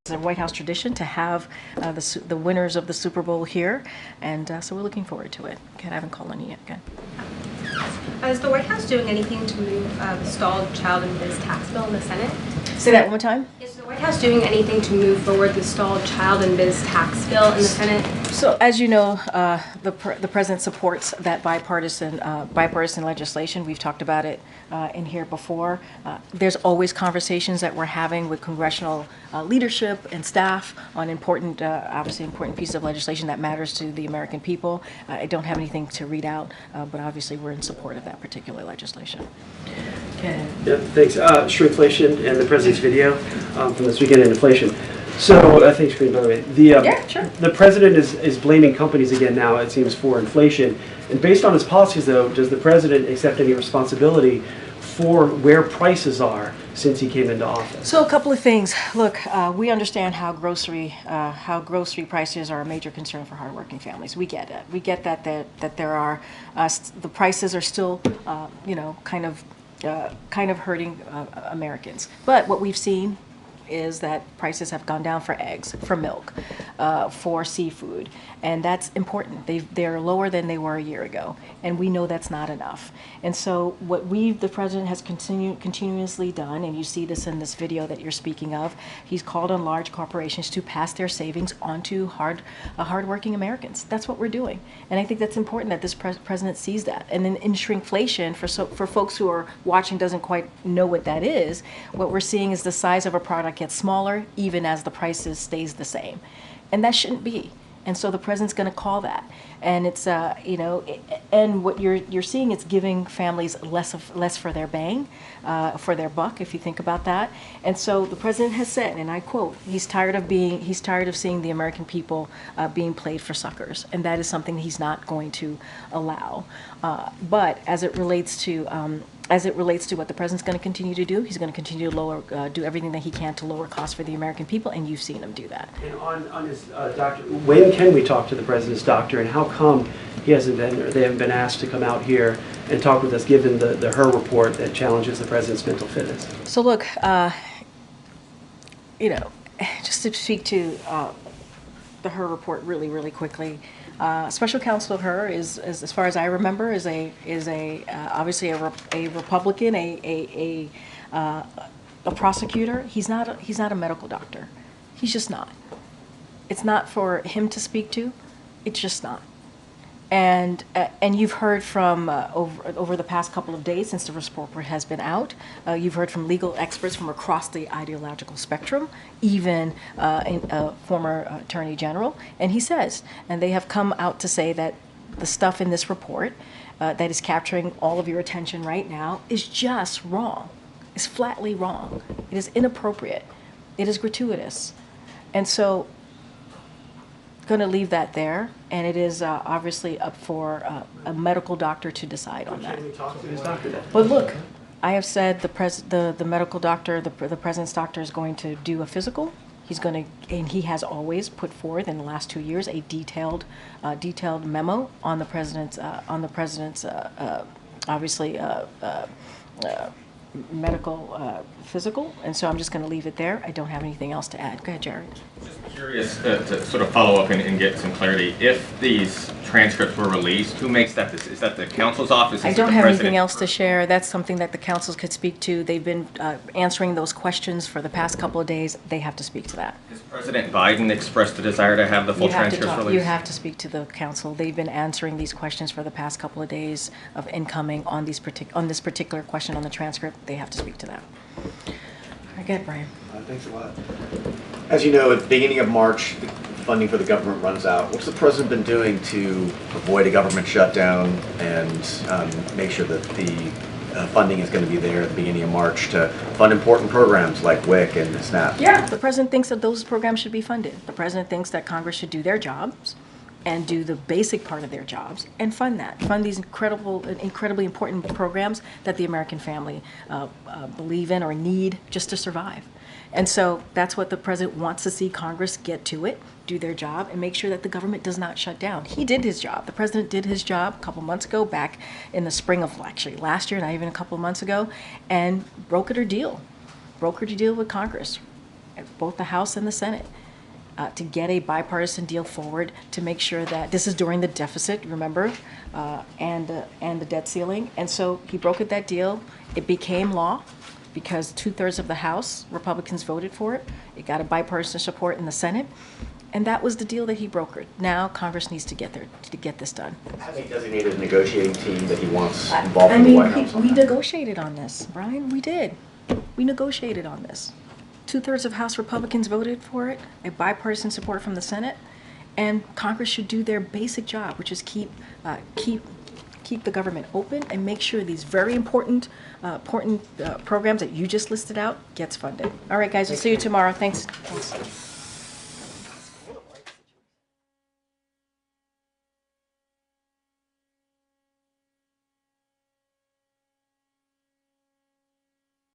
It's a White House tradition to have the winners of the Super Bowl here, and so we're looking forward to it. Okay, I haven't called any yet. Okay. Is the White House doing anything to move the stalled child and biz tax bill in the Senate? Say that one more time. Is the White House doing anything to move forward the stalled child and biz tax bill in the Senate? So, as you know, the president supports that bipartisan legislation. We've talked about it in here before. There's always conversations that we're having with congressional leadership and staff on obviously important pieces of legislation that matters to the American people. I don't have anything to read out, but obviously we're in support of that particular legislation. Okay. Yeah, thanks. Shrinkflation and the president's video from this weekend in inflation. So, thanks, Green, by the way. The president is blaming companies again now, it seems, for inflation. And based on his policies, though, does the president accept any responsibility for where prices are since he came into office? So a couple of things. Look, we understand how grocery prices are a major concern for hardworking families. We get it. We get that there are the prices are still kind of hurting Americans. But what we've seen is that prices have gone down for eggs, for milk, for seafood, and that's important. They're lower than they were a year ago, and we know that's not enough. And so what the president has continuously done, and you see this in this video that you're speaking of, he's called on large corporations to pass their savings onto hardworking Americans. That's what we're doing, and I think that's important that this president sees that. And then in shrinkflation, for folks who are watching doesn't quite know what that is, what we're seeing is the size of a product gets smaller even as the prices stays the same, and that shouldn't be. And so the president's going to call that, and it's and what you're seeing, it's giving families less for their bang, for their buck, if you think about that. And so the president has said, and I quote, he's tired of seeing the American people being played for suckers, and that is something he's not going to allow. But as it relates to as it relates to what the president's going to continue to do. He's going to continue to do everything that he can to lower costs for the American people, and you've seen him do that. And on his doctor, when can we talk to the president's doctor, and how come he hasn't been, or they haven't been asked to come out here and talk with us, given the Her report that challenges the president's mental fitness? So look, just to speak to the Her report really, really quickly. Special Counsel Her is, as far as I remember, is obviously a Republican, a prosecutor. He's not a medical doctor. He's just not. It's not for him to speak to. It's just not. And you've heard from over the past couple of days since the report has been out, you've heard from legal experts from across the ideological spectrum, even a former attorney general, and he says, and they have come out to say that the stuff in this report that is capturing all of your attention right now is just wrong. It's flatly wrong. It is inappropriate. It is gratuitous. And so going to leave that there, and it is obviously up for a medical doctor to decide on that. But look, I have said the medical doctor, the president's doctor, is going to do a physical. He's going to, and he has always put forth in the last 2 years a detailed memo on the president's obviously medical physical, and so I'm just going to leave it there. I don't have anything else to add. Go ahead, Jared. Just curious to sort of follow up and get some clarity. If these transcripts were released, who makes that decision? Is that the counsel's office? I don't have anything else to share. That's something that the councils could speak to. They've been answering those questions for the past couple of days. They have to speak to that. Has President Biden expressed the desire to have the full transcripts released? You have to speak to the council. They've been answering these questions for the past couple of days of incoming on this particular question on the transcript. They have to speak to that. Go ahead, Brian. Thanks a lot. As you know, at the beginning of March, the funding for the government runs out. What's the president been doing to avoid a government shutdown and make sure that the funding is going to be there at the beginning of March to fund important programs like WIC and SNAP? Yeah, the president thinks that those programs should be funded. The president thinks that Congress should do their jobs and do the basic part of their jobs and fund these incredibly important programs that the American family believe in or need just to survive. And so that's what the president wants to see Congress get to it, do their job, and make sure that the government does not shut down. He did his job. The president did his job a couple months ago, back in the spring of actually last year, not even a couple of months ago, and brokered a deal with Congress, both the House and the Senate, to get a bipartisan deal forward to make sure that this is during the deficit, remember, and the debt ceiling. And so he brokered that deal. It became law because 2/3 of the House Republicans voted for it. It got a bipartisan support in the Senate. And that was the deal that he brokered. Now Congress needs to get there to get this done. Has he designated a negotiating team that he wants involved in the White House? We negotiated on this, Brian. We did. We negotiated on this. 2/3 of House Republicans voted for it, a bipartisan support from the Senate, and Congress should do their basic job, which is keep the government open and make sure these very important programs that you just listed out gets funded. All right, guys, we'll see you tomorrow. Thanks.